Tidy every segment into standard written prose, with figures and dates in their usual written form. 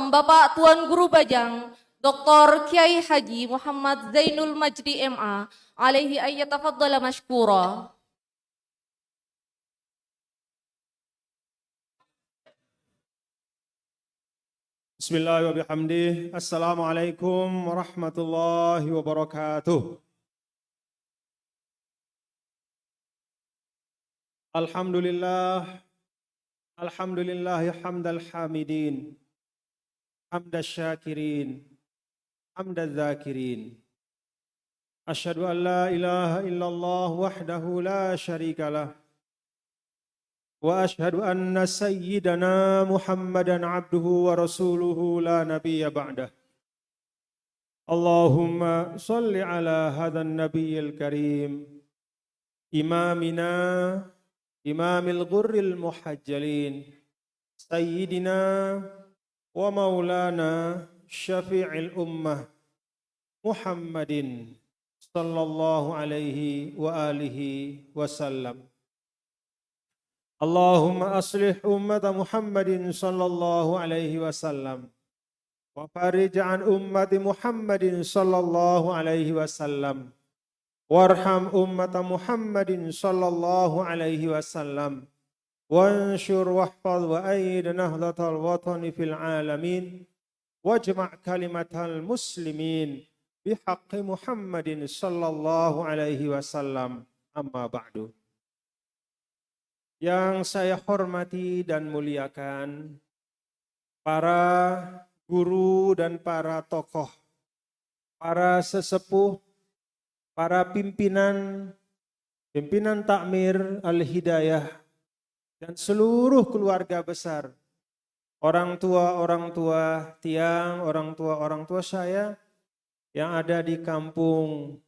Bapak Tuan Guru Bajang, Dr. Kiai Haji Muhammad Zainul Majdi MA, alaihi ayyatafaddala mashkura. Bismillah wa bihamdih. Assalamualaikum warahmatullahi wabarakatuh. Alhamdulillah. Alhamdulillah hamdal hamidin. Hamdal syakirin. Hamdal zakirin. Asyhadu an la ilaha illallah wahdahu la syarikalah. Wa asyhadu anna sayyidana Muhammadan abduhu wa rasuluhu la nabiyya ba'dah. Allahumma salli ala hadhan nabiyyil karim imamina imamil ghurril muhajjalin sayyidina wa maulana syafi'il ummah Muhammadin sallallahu alaihi wa alihi wasallam. Allahumma aslih ummata Muhammadin sallallahu alaihi wasallam wa farij an ummati Muhammadin sallallahu alaihi wasallam warham ummata Muhammadin sallallahu alaihi wasallam wanshur wahfaz wa aid nahdlatal watani fil alamin wajma' kalimatal muslimin bihaqqi Muhammadin sallallahu alaihi wasallam. Amma ba'du. Yang saya hormati dan muliakan para guru dan para tokoh, para sesepuh, para pimpinan takmir Al-Hidayah dan seluruh keluarga besar, orang tua tiang, orang tua saya yang ada di kampung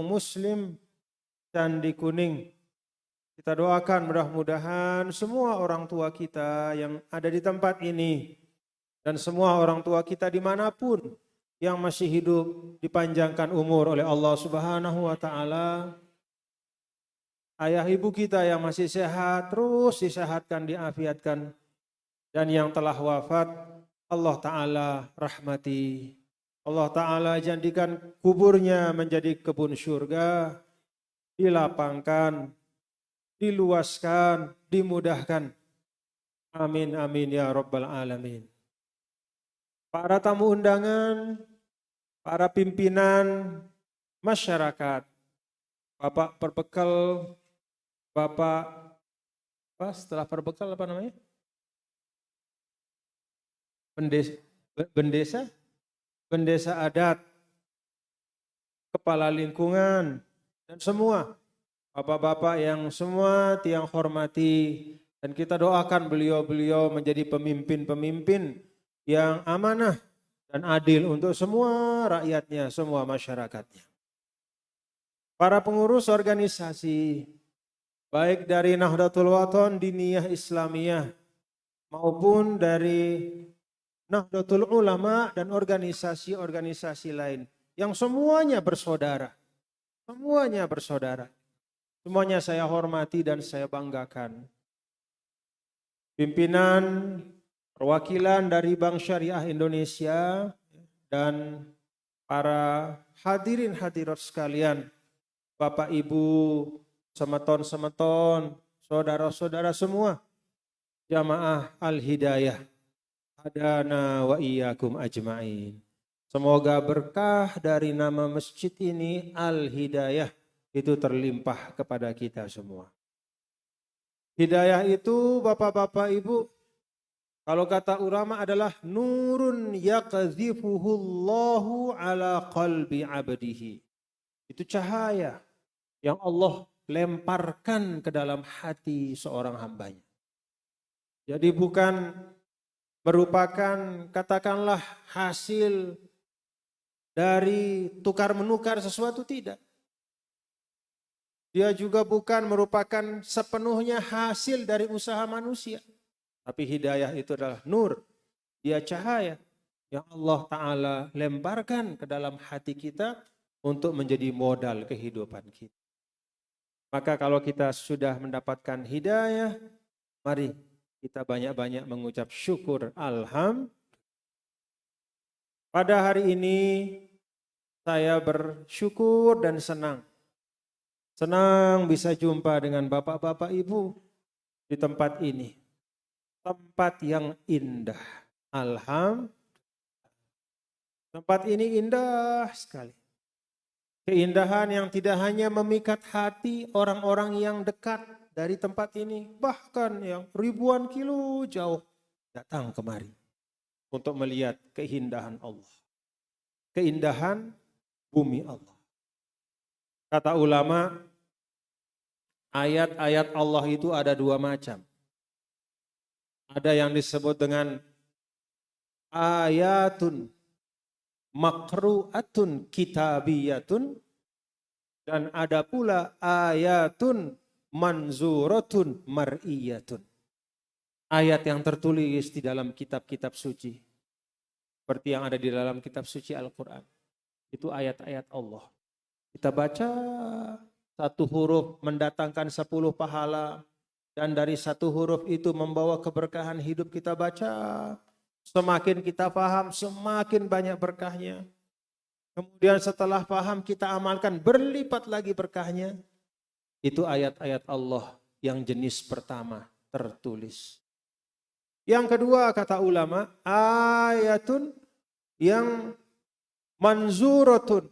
Muslim Candi Kuning. Kita doakan mudah-mudahan semua orang tua kita yang ada di tempat ini dan semua orang tua kita dimanapun yang masih hidup dipanjangkan umur oleh Allah Subhanahu wa Ta'ala. Ayah ibu kita yang masih sehat terus disehatkan, diafiatkan, dan yang telah wafat Allah Ta'ala rahmati. Allah Ta'ala jadikan kuburnya menjadi kebun surga, dilapangkan, diluaskan, dimudahkan. Amin, amin ya rabbal alamin. Para tamu undangan, para pimpinan masyarakat, Bapak Perbekal, Bapak setelah Perbekal apa namanya? Bendesa adat, kepala lingkungan, dan semua bapak-bapak yang semua tiang hormati, dan kita doakan beliau-beliau menjadi pemimpin-pemimpin yang amanah dan adil untuk semua rakyatnya, semua masyarakatnya. Para pengurus organisasi, baik dari Nahdlatul Wathon Diniyah Islamiyah maupun dari Nahdlatul Ulama dan organisasi-organisasi lain yang semuanya bersaudara. Semuanya bersaudara. Semuanya saya hormati dan saya banggakan. Pimpinan perwakilan dari Bank Syariah Indonesia dan para hadirin hadirat sekalian, Bapak Ibu, semeton-semeton, saudara-saudara semua, jamaah Al-Hidayah, hadana wa iyyakum ajma'in. Semoga berkah dari nama masjid ini Al-Hidayah itu terlimpah kepada kita semua. Hidayah itu bapak-bapak ibu, kalau kata ulama adalah nurun yaqdhifuhullahu ala qalbi abdihi. Itu cahaya yang Allah lemparkan ke dalam hati seorang hambanya. Jadi bukan merupakan katakanlah hasil dari tukar menukar sesuatu, tidak. Dia juga bukan merupakan sepenuhnya hasil dari usaha manusia. Tapi hidayah itu adalah nur. Dia cahaya yang Allah Ta'ala lemparkan ke dalam hati kita untuk menjadi modal kehidupan kita. Maka kalau kita sudah mendapatkan hidayah, mari kita banyak-banyak mengucap syukur. Alhamdulillah. Pada hari ini saya bersyukur dan senang. Senang bisa jumpa dengan bapak-bapak ibu di tempat ini. Tempat yang indah. Alhamdulillah. Tempat ini indah sekali. Keindahan yang tidak hanya memikat hati orang-orang yang dekat dari tempat ini. Bahkan yang ribuan kilo jauh datang kemari untuk melihat keindahan Allah. Keindahan bumi Allah. Kata ulama, ayat-ayat Allah itu ada dua macam. Ada yang disebut dengan ayatun makru'atun kitabiyatun, dan ada pula ayatun manzuratun mar'iyatun. Ayat yang tertulis di dalam kitab-kitab suci. Seperti yang ada di dalam kitab suci Al-Quran. Itu ayat-ayat Allah. Kita baca satu huruf mendatangkan 10 pahala. Dan dari satu huruf itu membawa keberkahan hidup. Kita baca. Semakin kita paham, semakin banyak berkahnya. Kemudian setelah paham kita amalkan, berlipat lagi berkahnya. Itu ayat-ayat Allah yang jenis pertama tertulis. Yang kedua kata ulama, ayatun yang manzuratun,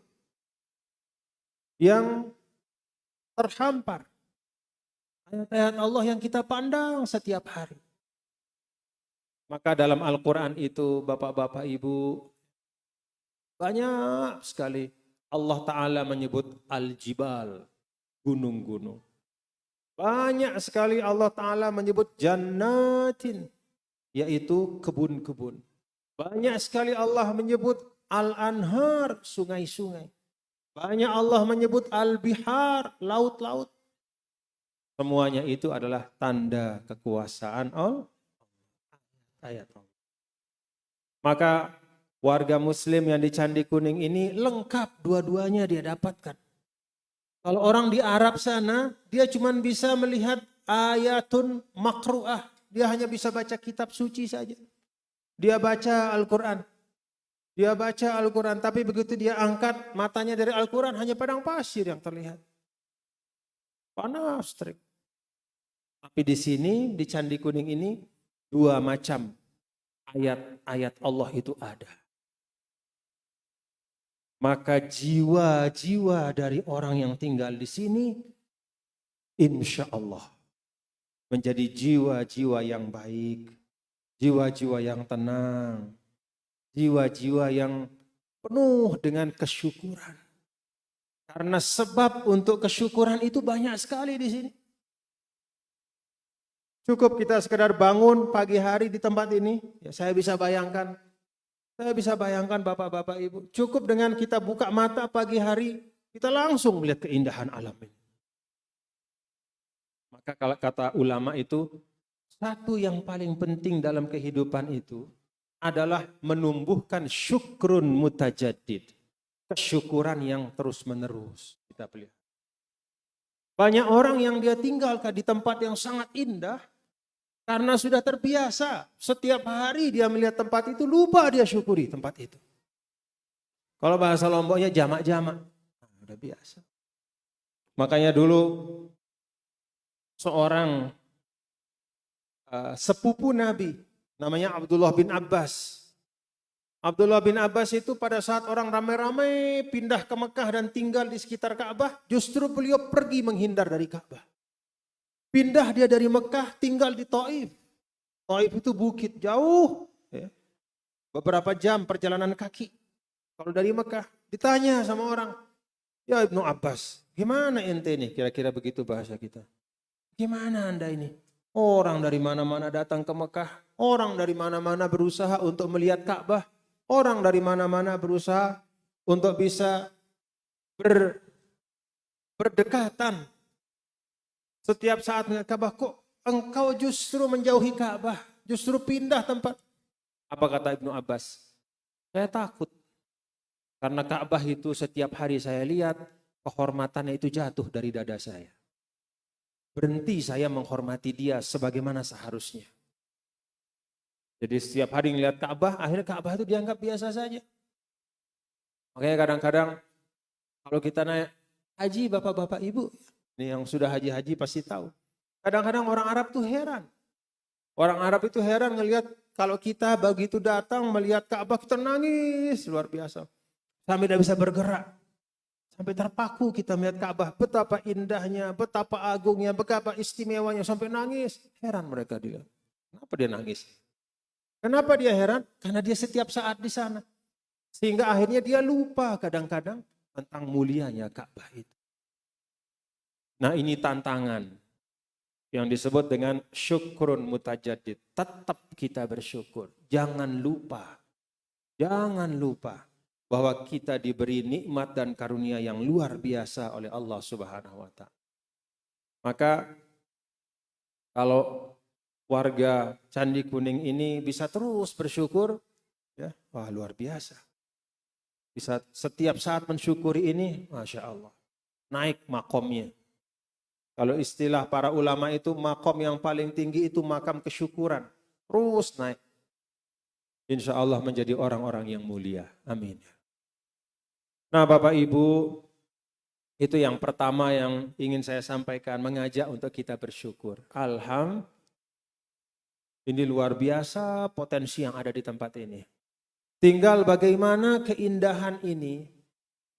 yang terhampar. Ayat-ayat Allah yang kita pandang setiap hari. Maka dalam Al-Quran itu bapak-bapak ibu, banyak sekali Allah Ta'ala menyebut al-jibal, gunung-gunung. Banyak sekali Allah Ta'ala menyebut jannatin, yaitu kebun-kebun. Banyak sekali Allah menyebut al-anhar, sungai-sungai. Banyak Allah menyebut al-bihar, laut-laut. Semuanya itu adalah tanda kekuasaan Allah. Ayat Allah. Maka warga muslim yang di Candi Kuning ini lengkap dua-duanya dia dapatkan. Kalau orang di Arab sana, dia cuma bisa melihat ayatun makru'ah. Dia hanya bisa baca kitab suci saja. Dia baca Al-Quran. Dia baca Al-Quran, tapi begitu dia angkat matanya dari Al-Quran, hanya padang pasir yang terlihat. Panas terik. Tapi di sini, di Candi Kuning ini, dua macam ayat-ayat Allah itu ada. Maka jiwa-jiwa dari orang yang tinggal di sini, insya Allah menjadi jiwa-jiwa yang baik, jiwa-jiwa yang tenang, jiwa-jiwa yang penuh dengan kesyukuran. Karena sebab untuk kesyukuran itu banyak sekali di sini. Cukup kita sekedar bangun pagi hari di tempat ini, ya saya bisa bayangkan. Saya bisa bayangkan bapak-bapak ibu, cukup dengan kita buka mata pagi hari, kita langsung melihat keindahan alam ini. Maka kalau kata ulama itu, satu yang paling penting dalam kehidupan itu adalah menumbuhkan syukrun mutajaddid. Kesyukuran yang terus menerus. Kita lihat. Banyak orang yang dia tinggalkan di tempat yang sangat indah, karena sudah terbiasa, setiap hari dia melihat tempat itu, lupa dia syukuri tempat itu. Kalau bahasa Lomboknya jamak-jamak, nah, udah biasa. Makanya dulu seorang sepupu Nabi, namanya Abdullah bin Abbas. Abdullah bin Abbas itu pada saat orang ramai-ramai pindah ke Mekah dan tinggal di sekitar Ka'bah, justru beliau pergi menghindar dari Ka'bah. Pindah dia dari Mekah, tinggal di Taif. Taif itu bukit jauh, ya. Beberapa jam perjalanan kaki. Kalau dari Mekah, ditanya sama orang, ya Ibnu Abbas, gimana ente ini? Kira-kira begitu bahasa kita. Gimana anda ini? Orang dari mana-mana datang ke Mekah, orang dari mana-mana berusaha untuk melihat Ka'bah, orang dari mana-mana berusaha untuk bisa berdekatan. Setiap saat melihat Ka'bah, kok engkau justru menjauhi Ka'bah, justru pindah tempat. Apa kata Ibnu Abbas? Saya takut. Karena Ka'bah itu setiap hari saya lihat, kehormatannya itu jatuh dari dada saya. Berhenti saya menghormati dia sebagaimana seharusnya. Jadi setiap hari ngeliat Ka'bah, akhirnya Ka'bah itu dianggap biasa saja. Makanya kadang-kadang kalau kita naik haji, bapak-bapak ibu, ini yang sudah haji-haji pasti tahu. Kadang-kadang orang Arab tuh heran. Orang Arab itu heran ngelihat kalau kita begitu datang melihat Ka'bah kita nangis luar biasa. Sampai tidak bisa bergerak. Sampai terpaku kita melihat Ka'bah. Betapa indahnya, betapa agungnya, betapa istimewanya. Sampai nangis. Heran mereka dia. Kenapa dia nangis? Kenapa dia heran? Karena dia setiap saat di sana. Sehingga akhirnya dia lupa kadang-kadang tentang mulianya Ka'bah itu. Nah ini tantangan yang disebut dengan syukrun mutajadid. Tetap kita bersyukur. Jangan lupa bahwa kita diberi nikmat dan karunia yang luar biasa oleh Allah Subhanahu wa Ta'ala. Maka kalau warga Candi Kuning ini bisa terus bersyukur, ya, wah luar biasa. Bisa setiap saat mensyukuri ini, Masya Allah. Naik makomnya. Kalau istilah para ulama itu makom yang paling tinggi itu makam kesyukuran. Terus naik. Insya Allah menjadi orang-orang yang mulia. Amin. Nah Bapak Ibu, itu yang pertama yang ingin saya sampaikan. Mengajak untuk kita bersyukur. Alhamdulillah. Ini luar biasa potensi yang ada di tempat ini. Tinggal bagaimana keindahan ini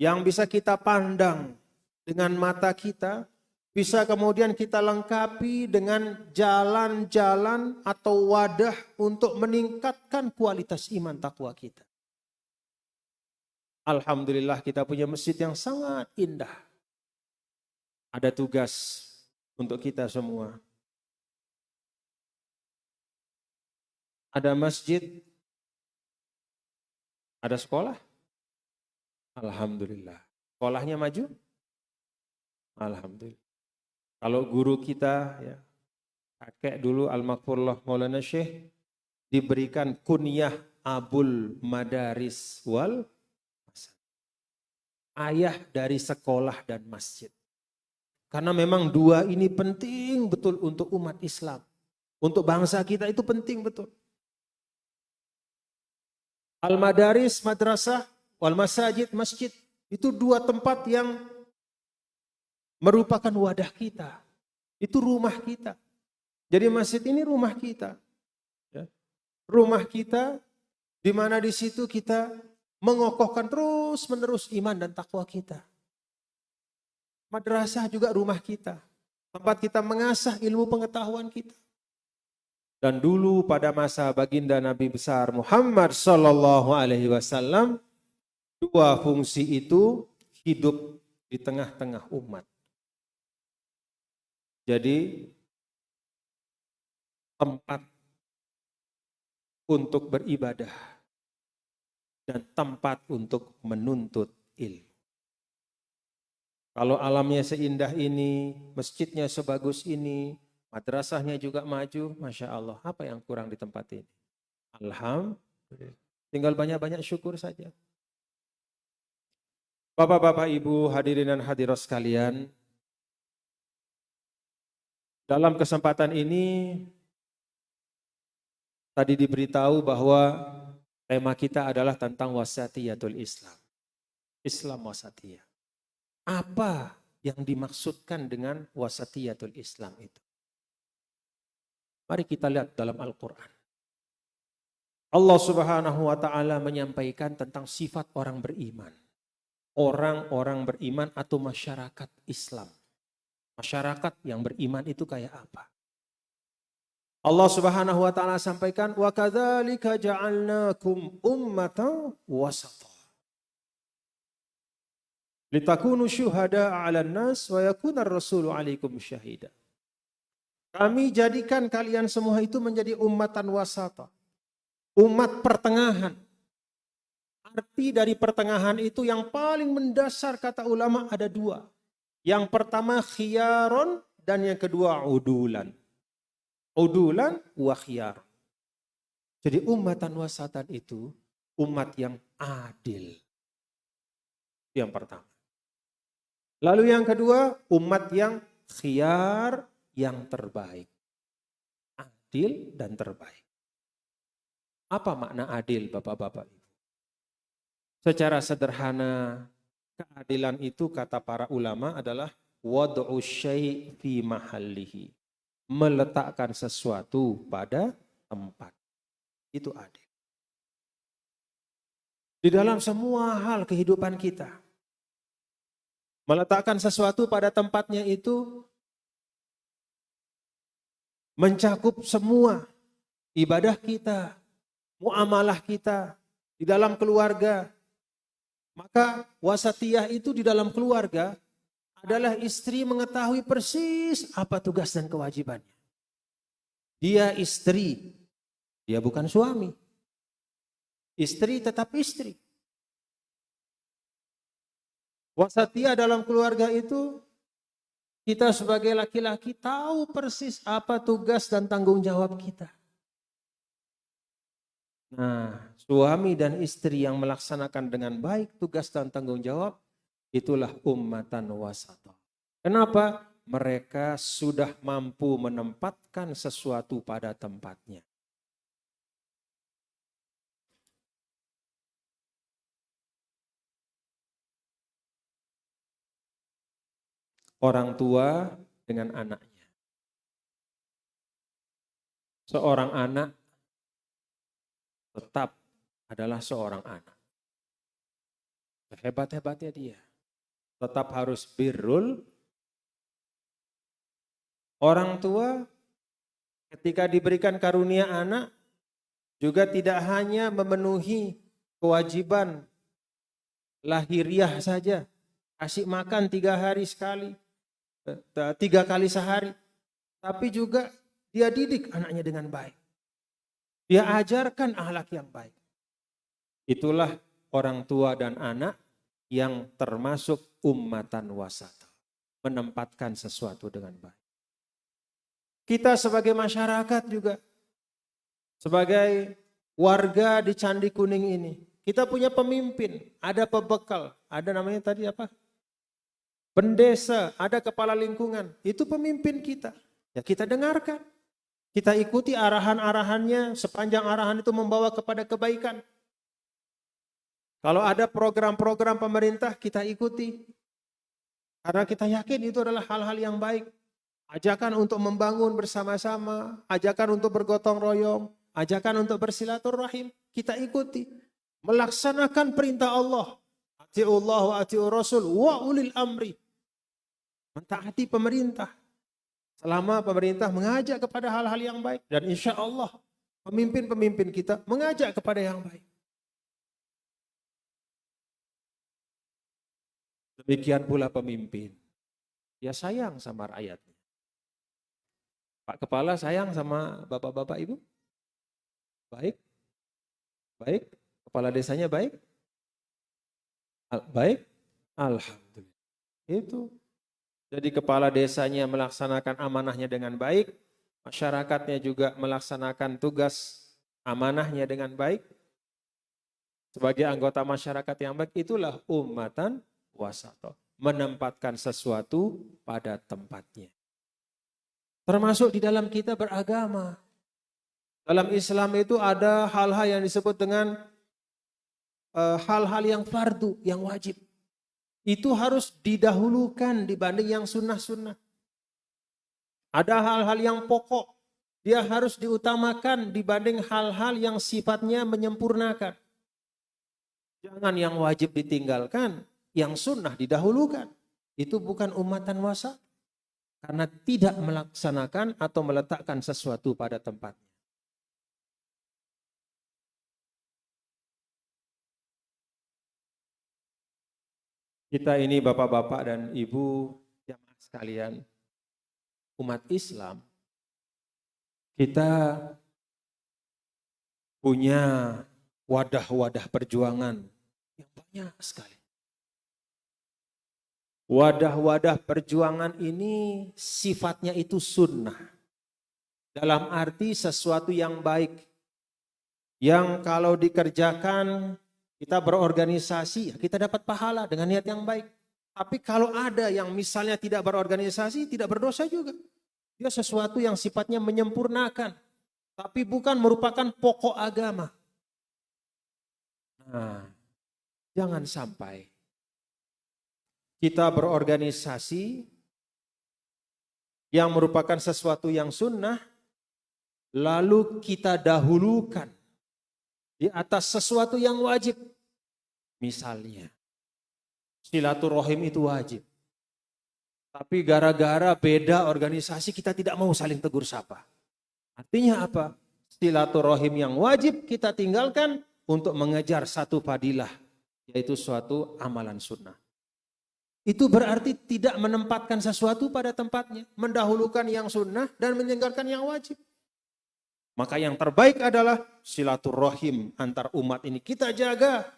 yang bisa kita pandang dengan mata kita, bisa kemudian kita lengkapi dengan jalan-jalan atau wadah untuk meningkatkan kualitas iman takwa kita. Alhamdulillah kita punya masjid yang sangat indah. Ada tugas untuk kita semua. Ada masjid, ada sekolah. Alhamdulillah. Sekolahnya maju? Alhamdulillah. Kalau guru kita, ya, kakek dulu Al-Maghfurullah Maulana Syekh, diberikan kunyah Abul Madaris wal Masjid. Ayah dari sekolah dan masjid. Karena memang dua ini penting betul untuk umat Islam. Untuk bangsa kita itu penting betul. Al-Madaris, madrasah, wal masajid, masjid. Itu dua tempat yang merupakan wadah kita. Itu rumah kita. Jadi masjid ini rumah kita. Ya. Rumah kita di mana di situ kita mengokohkan terus menerus iman dan takwa kita. Madrasah juga rumah kita. Tempat kita mengasah ilmu pengetahuan kita. Dan dulu pada masa baginda Nabi besar Muhammad Sallallahu Alaihi Wasallam, dua fungsi itu hidup di tengah-tengah umat. Jadi tempat untuk beribadah dan tempat untuk menuntut ilmu. Kalau alamnya seindah ini, masjidnya sebagus ini, madrasahnya juga maju, Masya Allah. Apa yang kurang di tempat ini? Alhamdulillah. Tinggal banyak-banyak syukur saja. Bapak-bapak, ibu, hadirin dan hadirat sekalian. Dalam kesempatan ini, tadi diberitahu bahwa tema kita adalah tentang wasatiyatul Islam. Islam wasatiyah. Apa yang dimaksudkan dengan wasatiyatul Islam itu? Mari kita lihat dalam Al-Quran. Allah Subhanahu wa Ta'ala menyampaikan tentang sifat orang beriman. Orang-orang beriman atau masyarakat Islam. Masyarakat yang beriman itu kayak apa? Allah Subhanahu wa Ta'ala sampaikan, wa kadzalika ja'alnakum ummatan wasata. Litakunu syuhada'a 'alan nas wa yakuna ar-rasulu 'alaikum syahida. Kami jadikan kalian semua itu menjadi ummatan wasata. Umat pertengahan. Arti dari pertengahan itu yang paling mendasar kata ulama ada dua. Yang pertama khiyaron dan yang kedua udulan. Udulan wa khiyar. Jadi ummatan wasatan itu umat yang adil. Yang pertama. Lalu yang kedua umat yang khiyar, yang terbaik. Adil dan terbaik. Apa makna adil, Bapak-bapak? Secara sederhana, keadilan itu kata para ulama adalah wad'u syai' fi mahallihi. Meletakkan sesuatu pada tempat. Itu adil. Di dalam semua hal kehidupan kita. Meletakkan sesuatu pada tempatnya itu mencakup semua ibadah kita, muamalah kita, di dalam keluarga. Maka wasatiyah itu di dalam keluarga adalah istri mengetahui persis apa tugas dan kewajibannya. Dia istri, dia bukan suami. Istri tetap istri. Wasatiyah dalam keluarga itu kita sebagai laki-laki tahu persis apa tugas dan tanggung jawab kita. Nah, suami dan istri yang melaksanakan dengan baik tugas dan tanggung jawab, itulah ummatan wasata. Kenapa? Mereka sudah mampu menempatkan sesuatu pada tempatnya. Orang tua dengan anaknya. Seorang anak tetap adalah seorang anak. Hebat-hebatnya dia. Tetap harus birrul. Orang tua ketika diberikan karunia anak juga tidak hanya memenuhi kewajiban lahiriah saja. Kasih makan 3 hari sekali, 3 kali sehari. Tapi juga dia didik anaknya dengan baik. Dia ajarkan akhlak yang baik. Itulah orang tua dan anak yang termasuk ummatan wasata. Menempatkan sesuatu dengan baik. Kita sebagai masyarakat juga. Sebagai warga di Candi Kuning ini. Kita punya pemimpin. Ada pebekal. Ada namanya tadi apa? Pendesa. Ada kepala lingkungan. Itu pemimpin kita. Ya kita dengarkan. Kita ikuti arahan-arahannya, sepanjang arahan itu membawa kepada kebaikan. Kalau ada program-program pemerintah, kita ikuti. Karena kita yakin itu adalah hal-hal yang baik. Ajakan untuk membangun bersama-sama, ajakan untuk bergotong royong, ajakan untuk bersilaturahim, kita ikuti. Melaksanakan perintah Allah. Ati'ullah wa ati'ur rasul wa ulil amri. Mentaati pemerintah. Selama pemerintah mengajak kepada hal-hal yang baik. Dan insya Allah pemimpin-pemimpin kita mengajak kepada yang baik. Demikian pula pemimpin. Dia sayang sama rakyatnya. Pak Kepala sayang sama bapak-bapak ibu? Baik? Baik? Kepala desanya baik? Baik? Alhamdulillah. Itu. Jadi kepala desanya melaksanakan amanahnya dengan baik, masyarakatnya juga melaksanakan tugas amanahnya dengan baik. Sebagai anggota masyarakat yang baik, itulah ummatan wasata. Menempatkan sesuatu pada tempatnya. Termasuk di dalam kita beragama. Dalam Islam itu ada hal-hal yang disebut dengan hal-hal yang fardu, yang wajib. Itu harus didahulukan dibanding yang sunnah-sunnah. Ada hal-hal yang pokok, dia harus diutamakan dibanding hal-hal yang sifatnya menyempurnakan. Jangan yang wajib ditinggalkan, yang sunnah didahulukan. Itu bukan ummatan wasa, karena tidak melaksanakan atau meletakkan sesuatu pada tempatnya. Kita ini bapak-bapak dan ibu jamaah sekalian, umat Islam, kita punya wadah-wadah perjuangan yang banyak sekali. Wadah-wadah perjuangan ini sifatnya itu sunnah. Dalam arti sesuatu yang baik. Yang kalau dikerjakan kita berorganisasi, kita dapat pahala dengan niat yang baik. Tapi kalau ada yang misalnya tidak berorganisasi, tidak berdosa juga. Dia sesuatu yang sifatnya menyempurnakan. Tapi bukan merupakan pokok agama. Nah, jangan sampai kita berorganisasi yang merupakan sesuatu yang sunnah, lalu kita dahulukan di atas sesuatu yang wajib. Misalnya, silaturahim itu wajib. Tapi gara-gara beda organisasi kita tidak mau saling tegur sapa. Artinya apa? Silaturahim yang wajib kita tinggalkan untuk mengejar satu fadilah, yaitu suatu amalan sunnah. Itu berarti tidak menempatkan sesuatu pada tempatnya, mendahulukan yang sunnah dan meninggalkan yang wajib. Maka yang terbaik adalah silaturahim antar umat ini kita jaga,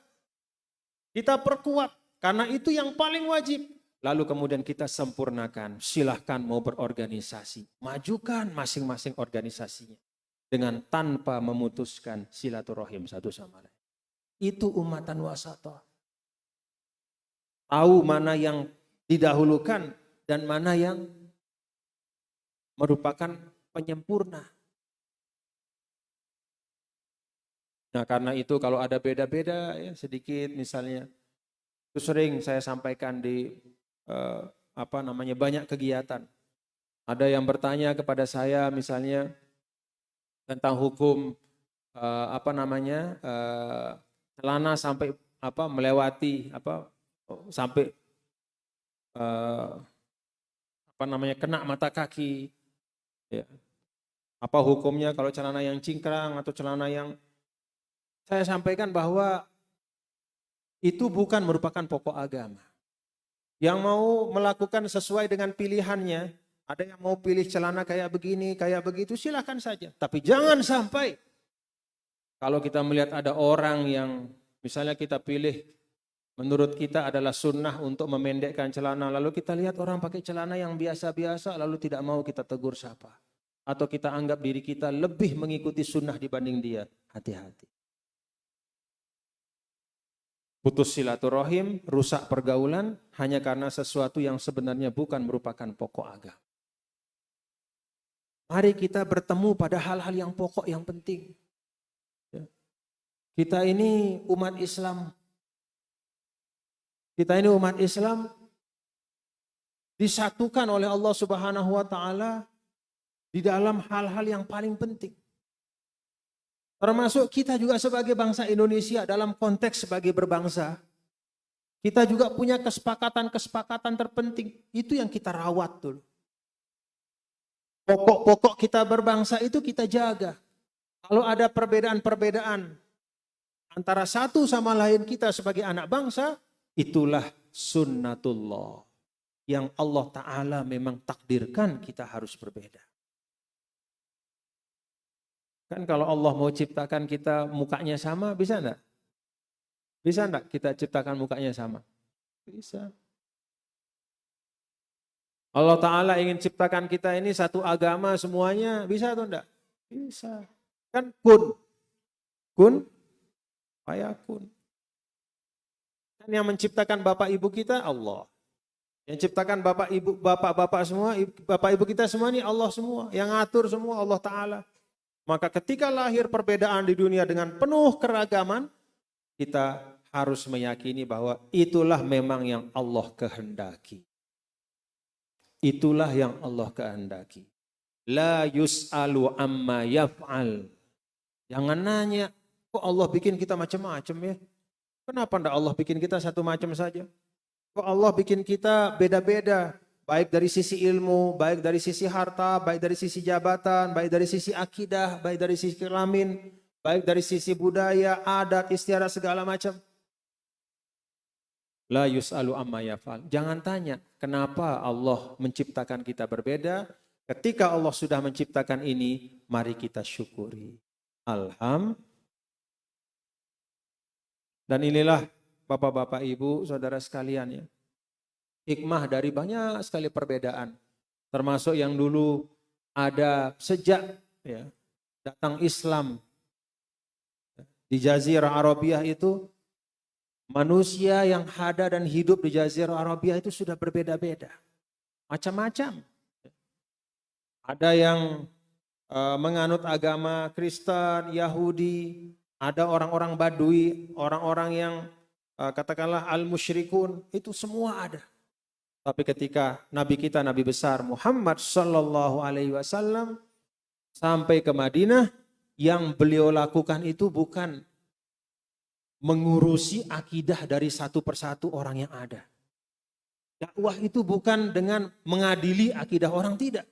kita perkuat, karena itu yang paling wajib. Lalu kemudian kita sempurnakan, silahkan mau berorganisasi, majukan masing-masing organisasinya dengan tanpa memutuskan silaturahim satu sama lain. Itu umatan wasata. Tahu mana yang didahulukan dan mana yang merupakan penyempurna. Nah, karena itu kalau ada beda-beda ya sedikit misalnya, itu sering saya sampaikan di banyak kegiatan. Ada yang bertanya kepada saya misalnya tentang hukum celana sampai melewati sampai kena mata kaki. Ya. Apa hukumnya kalau celana yang cingkrang atau celana yang, saya sampaikan bahwa itu bukan merupakan pokok agama. Yang mau melakukan sesuai dengan pilihannya, ada yang mau pilih celana kayak begini, kayak begitu, silakan saja. Tapi jangan sampai kalau kita melihat ada orang yang misalnya kita pilih, menurut kita adalah sunnah untuk memendekkan celana, lalu kita lihat orang pakai celana yang biasa-biasa, lalu tidak mau kita tegur sapa. Atau kita anggap diri kita lebih mengikuti sunnah dibanding dia. Hati-hati. Putus silaturahim, rusak pergaulan hanya karena sesuatu yang sebenarnya bukan merupakan pokok agama. Mari kita bertemu pada hal-hal yang pokok, yang penting. Kita ini umat Islam. Kita ini umat Islam disatukan oleh Allah Subhanahu wa taala di dalam hal-hal yang paling penting. Termasuk kita juga sebagai bangsa Indonesia dalam konteks sebagai berbangsa. Kita juga punya kesepakatan-kesepakatan terpenting. Itu yang kita rawat dulu. Pokok-pokok kita berbangsa itu kita jaga. Kalau ada perbedaan-perbedaan antara satu sama lain kita sebagai anak bangsa, itulah sunnatullah. Yang Allah Ta'ala memang takdirkan kita harus berbeda. Kan kalau Allah mau ciptakan kita mukanya sama, bisa enggak? Bisa enggak kita ciptakan mukanya sama? Bisa. Allah Ta'ala ingin ciptakan kita ini satu agama semuanya, bisa atau enggak? Bisa. Kan kun, fayakun. Kan yang menciptakan bapak ibu kita Allah. Yang ciptakan bapak-bapak semua, bapak ibu kita semua ini Allah semua. Yang ngatur semua Allah Ta'ala. Maka ketika lahir perbedaan di dunia dengan penuh keragaman, kita harus meyakini bahwa itulah memang yang Allah kehendaki. Itulah yang Allah kehendaki. La yus'alu amma yaf'al. Jangan nanya, kok Allah bikin kita macam-macam ya? Kenapa enggak Allah bikin kita satu macam saja? Kok Allah bikin kita beda-beda? Baik dari sisi ilmu, baik dari sisi harta, baik dari sisi jabatan, baik dari sisi akidah, baik dari sisi kelamin, baik dari sisi budaya, adat, istiadat, segala macam. La yus'alu amma yaf'al. Jangan tanya, kenapa Allah menciptakan kita berbeda? Ketika Allah sudah menciptakan ini, mari kita syukuri. Alhamdulillah. Dan inilah Bapak-bapak, Ibu, saudara sekalian ya. Hikmah dari banyak sekali perbedaan. Termasuk yang dulu ada sejak ya, datang Islam di Jazirah Arabiyah itu, manusia yang ada dan hidup di Jazirah Arabiyah itu sudah berbeda-beda. Macam-macam. Ada yang menganut agama Kristen, Yahudi, ada orang-orang Badui, orang-orang yang katakanlah al-musyrikun, itu semua ada. Tapi ketika Nabi kita, Nabi besar Muhammad Sallallahu Alaihi Wasallam sampai ke Madinah, yang beliau lakukan itu bukan mengurusi akidah dari satu persatu orang yang ada. Dakwah itu bukan dengan mengadili akidah orang, tidak.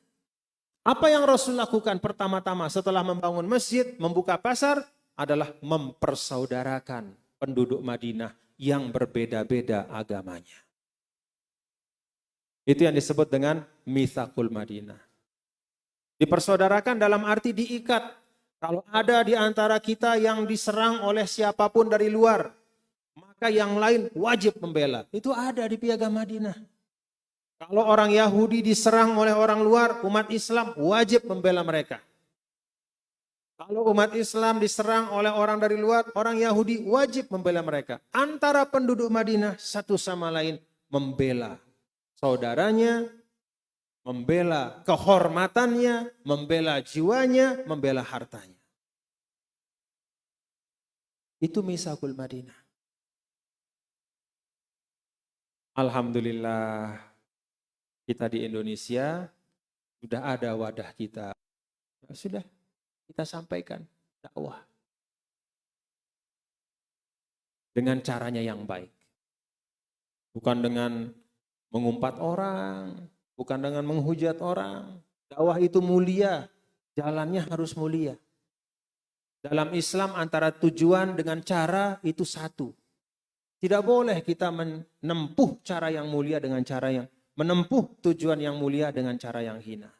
Apa yang Rasul lakukan pertama-tama setelah membangun masjid, membuka pasar, adalah mempersaudarakan penduduk Madinah yang berbeda-beda agamanya. Itu yang disebut dengan Mitsaqul Madinah. Dipersaudarakan dalam arti diikat. Kalau ada di antara kita yang diserang oleh siapapun dari luar, maka yang lain wajib membela. Itu ada di Piagam Madinah. Kalau orang Yahudi diserang oleh orang luar, umat Islam wajib membela mereka. Kalau umat Islam diserang oleh orang dari luar, orang Yahudi wajib membela mereka. Antara penduduk Madinah satu sama lain membela saudaranya, membela kehormatannya, membela jiwanya, membela hartanya. Itu Mitsaqul Madinah. Alhamdulillah kita di Indonesia sudah ada wadah kita. Sudah kita sampaikan dakwah dengan caranya yang baik. Bukan dengan mengumpat orang, bukan dengan menghujat orang. Dakwah itu mulia, jalannya harus mulia. Dalam Islam antara tujuan dengan cara itu satu. Tidak boleh kita menempuh cara yang mulia dengan cara yang menempuh tujuan yang mulia dengan cara yang hina.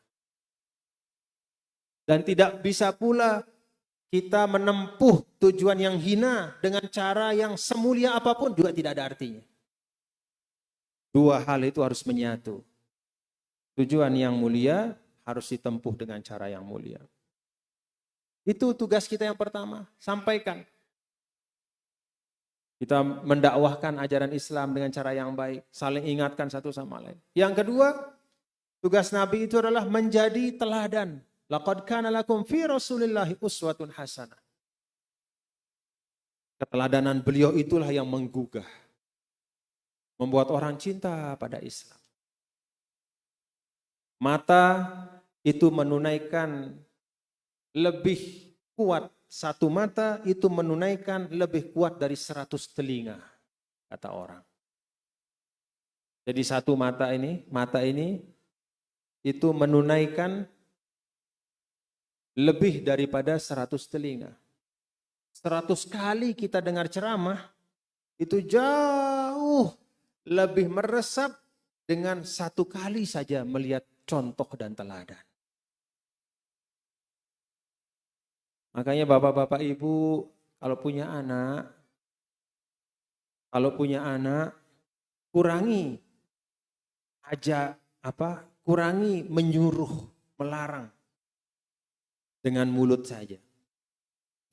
Dan tidak bisa pula kita menempuh tujuan yang hina dengan cara yang semulia apapun juga tidak ada artinya. Dua hal itu harus menyatu. Tujuan yang mulia harus ditempuh dengan cara yang mulia. Itu tugas kita yang pertama, sampaikan. Kita mendakwahkan ajaran Islam dengan cara yang baik, saling ingatkan satu sama lain. Yang kedua, tugas Nabi itu adalah menjadi teladan. Laqad kana lakum fi Rasulillahi uswatun hasanah. Keteladanan beliau itulah yang menggugah, membuat orang cinta pada Islam. Mata itu menunaikan lebih kuat, satu mata itu menunaikan lebih kuat dari 100 telinga, kata orang. Jadi satu mata ini itu menunaikan lebih daripada 100 telinga. 100 kali kita dengar ceramah, itu jauh lebih meresap dengan satu kali saja melihat contoh dan teladan. Makanya bapak-bapak ibu kalau punya anak kurangi kurangi menyuruh, melarang dengan mulut saja.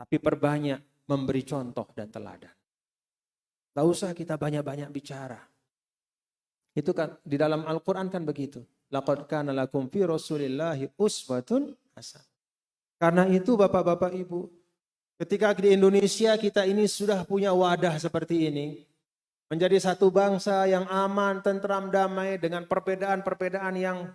Tapi perbanyak memberi contoh dan teladan. Tak usah kita banyak-banyak bicara. Itu kan di dalam Al-Quran kan begitu. Laqad kana lakum fi Rasulillahi uswatun hasanah. Karena itu bapak-bapak ibu, ketika di Indonesia kita ini sudah punya wadah seperti ini, menjadi satu bangsa yang aman, tentram, damai dengan perbedaan-perbedaan yang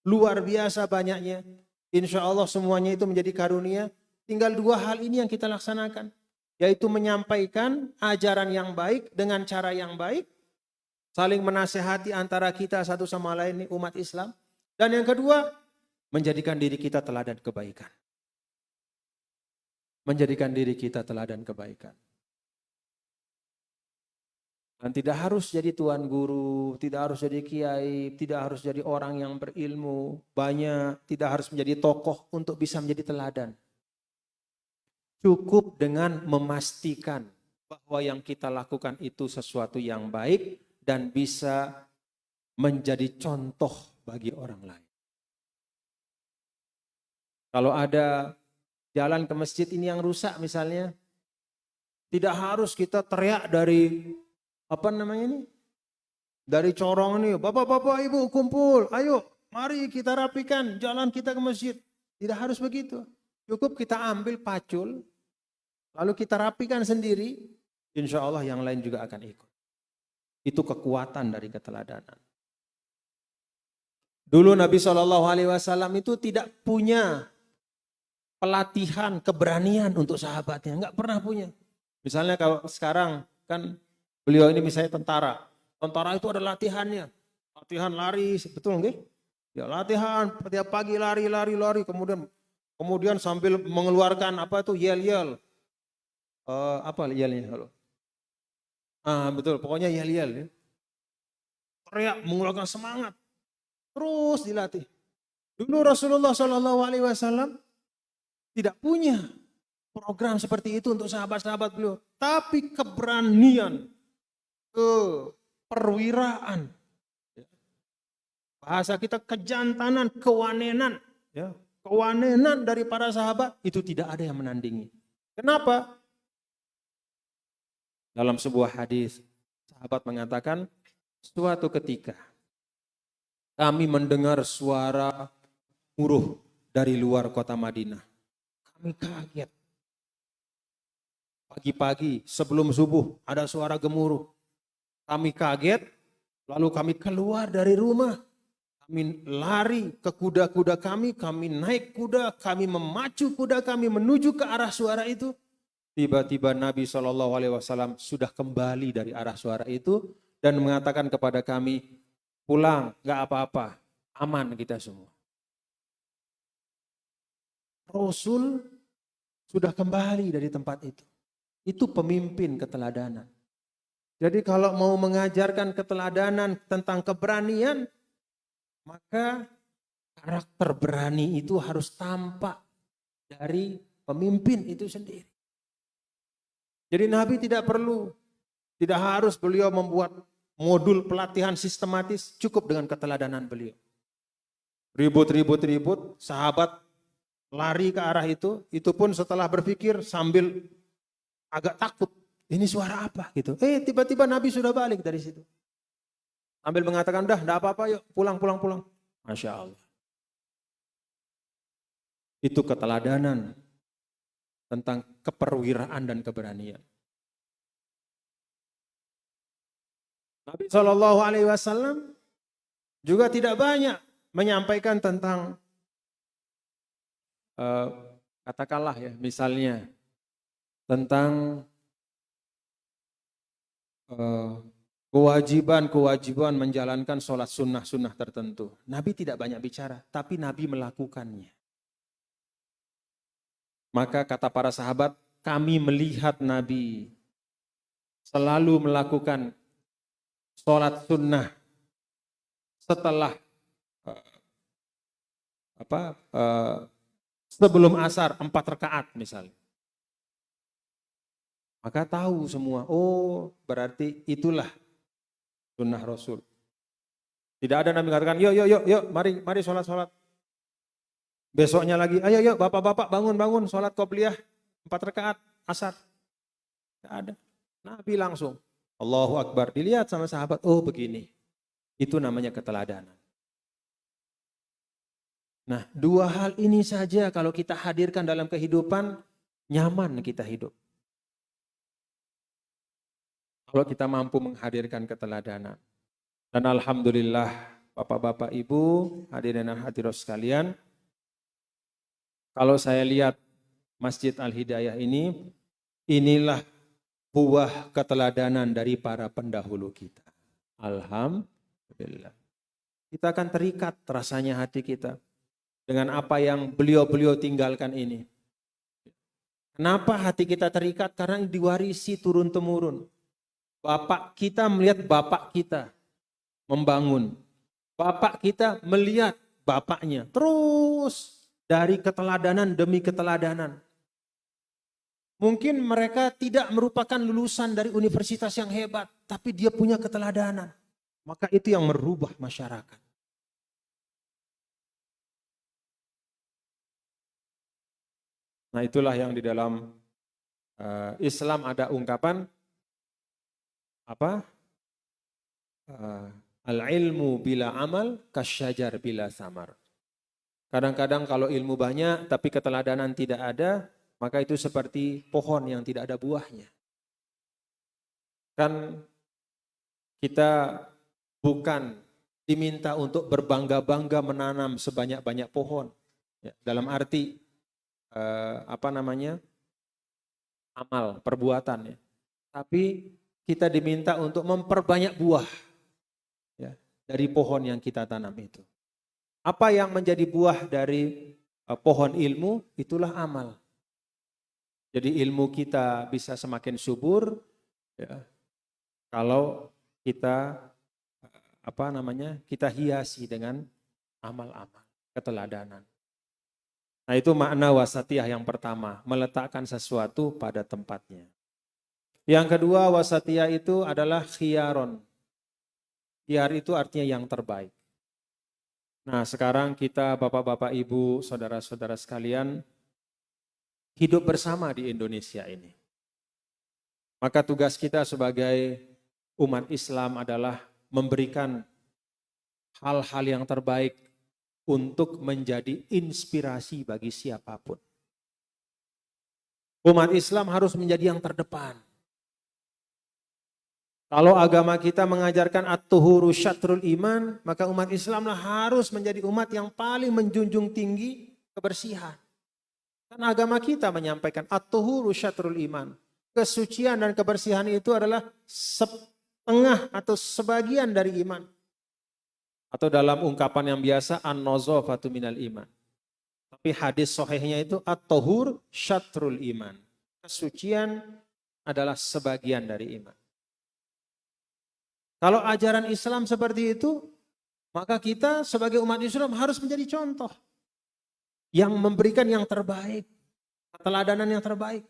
luar biasa banyaknya. Insya Allah semuanya itu menjadi karunia. Tinggal dua hal ini yang kita laksanakan, yaitu menyampaikan ajaran yang baik dengan cara yang baik, saling menasehati antara kita satu sama lain umat Islam. Dan yang kedua, menjadikan diri kita teladan kebaikan. Menjadikan diri kita teladan kebaikan. Dan tidak harus jadi tuan guru, tidak harus jadi kiai, tidak harus jadi orang yang berilmu banyak, tidak harus menjadi tokoh untuk bisa menjadi teladan. Cukup dengan memastikan bahwa yang kita lakukan itu sesuatu yang baik dan bisa menjadi contoh bagi orang lain. Kalau ada jalan ke masjid ini yang rusak misalnya, tidak harus kita teriak dari dari corong ini, bapak-bapak ibu kumpul, ayo mari kita rapikan jalan kita ke masjid. Tidak harus begitu. Cukup kita ambil pacul, lalu kita rapikan sendiri, insya Allah yang lain juga akan ikut. Itu kekuatan dari keteladanan. Dulu Nabi SAW itu tidak punya pelatihan keberanian untuk sahabatnya, nggak pernah punya. Misalnya kalau sekarang kan beliau ini misalnya tentara itu ada latihannya, latihan lari, betul nggak? Ya latihan tiap pagi lari, kemudian sambil mengeluarkan apa itu yel-yel, apa yelnya kalau? Betul, pokoknya yel-yel ya. Teriak mengeluarkan semangat, terus dilatih. Dulu Rasulullah SAW tidak punya program seperti itu untuk sahabat-sahabat beliau. Tapi keberanian, perwiraan, bahasa kita kejantanan, kewanenan, ya, kewanenan dari para sahabat itu tidak ada yang menandingi. Kenapa? Dalam sebuah hadis, sahabat mengatakan, suatu ketika kami mendengar suara muruh dari luar kota Madinah. Kami kaget. Pagi-pagi sebelum subuh ada suara gemuruh. Kami kaget, lalu kami keluar dari rumah. Kami lari ke kuda-kuda kami naik kuda, kami memacu kuda kami menuju ke arah suara itu. Tiba-tiba Nabi SAW sudah kembali dari arah suara itu dan mengatakan kepada kami, pulang, gak apa-apa, aman kita semua. Rasul sudah kembali dari tempat itu. Itu pemimpin keteladanan. Jadi kalau mau mengajarkan keteladanan tentang keberanian, maka karakter berani itu harus tampak dari pemimpin itu sendiri. Jadi Nabi tidak harus beliau membuat modul pelatihan sistematis, cukup dengan keteladanan beliau. Ribut, sahabat lari ke arah itu pun setelah berpikir sambil agak takut, ini suara apa gitu. Tiba-tiba Nabi sudah balik dari situ. Sambil mengatakan, dah enggak apa-apa yuk, pulang. Masya Allah. Itu keteladanan tentang keperwiraan dan keberanian. Nabi SAW juga tidak banyak menyampaikan tentang katakanlah ya misalnya tentang kewajiban menjalankan sholat sunnah tertentu. Nabi tidak banyak bicara, tapi Nabi melakukannya. Maka kata para sahabat, kami melihat Nabi selalu melakukan sholat sunnah setelah sebelum asar 4 rakaat misalnya. Maka tahu semua, berarti itulah sunnah Rasul. Tidak ada Nabi mengatakan, yuk, mari sholat. Besoknya lagi, ayo bapak-bapak bangun, sholat qobliyah 4 rakaat asar. Tidak ada. Nabi langsung, Allahu Akbar, dilihat sama sahabat, begini. Itu namanya keteladanan. Nah, 2 hal ini saja kalau kita hadirkan dalam kehidupan, nyaman kita hidup. Kalau kita mampu menghadirkan keteladanan. Dan alhamdulillah, bapak-bapak, ibu, hadirin dan hadirat sekalian, kalau saya lihat Masjid Al-Hidayah ini, inilah buah keteladanan dari para pendahulu kita. Alhamdulillah. Kita akan terikat rasanya hati kita dengan apa yang beliau-beliau tinggalkan ini. Kenapa hati kita terikat? Karena diwarisi turun-temurun. Bapak kita melihat bapak kita membangun. Bapak kita melihat bapaknya. Terus dari keteladanan demi keteladanan. Mungkin mereka tidak merupakan lulusan dari universitas yang hebat, tapi dia punya keteladanan. Maka itu yang merubah masyarakat. Nah itulah yang di dalam Islam ada ungkapan al-ilmu bila amal kasyajar bila samar. Kadang-kadang kalau ilmu banyak tapi keteladanan tidak ada, maka itu seperti pohon yang tidak ada buahnya. Kan kita bukan diminta untuk berbangga-bangga menanam sebanyak-banyak pohon. Ya, dalam arti amal, perbuatan. Ya. Tapi kita diminta untuk memperbanyak buah ya, dari pohon yang kita tanam itu. Apa yang menjadi buah dari pohon ilmu, itulah amal. Jadi ilmu kita bisa semakin subur ya, kalau kita kita hiasi dengan amal-amal, keteladanan. Nah itu makna wasatiyah yang pertama, meletakkan sesuatu pada tempatnya. Yang kedua wasatiyah itu adalah khiyaron. Khiyar itu artinya yang terbaik. Nah sekarang kita bapak-bapak, ibu, saudara-saudara sekalian hidup bersama di Indonesia ini. Maka tugas kita sebagai umat Islam adalah memberikan hal-hal yang terbaik untuk menjadi inspirasi bagi siapapun. Umat Islam harus menjadi yang terdepan. Kalau agama kita mengajarkan at-tuhuru syatrul iman, maka umat Islamlah harus menjadi umat yang paling menjunjung tinggi kebersihan. Karena agama kita menyampaikan at-tuhuru syatrul iman. Kesucian dan kebersihan itu adalah setengah atau sebagian dari iman. Atau dalam ungkapan yang biasa, an-nazafatu minal iman. Tapi hadis sahihnya itu at-tuhur syatrul iman. Kesucian adalah sebagian dari iman. Kalau ajaran Islam seperti itu, maka kita sebagai umat Islam harus menjadi contoh. Yang memberikan yang terbaik. Keteladanan yang terbaik.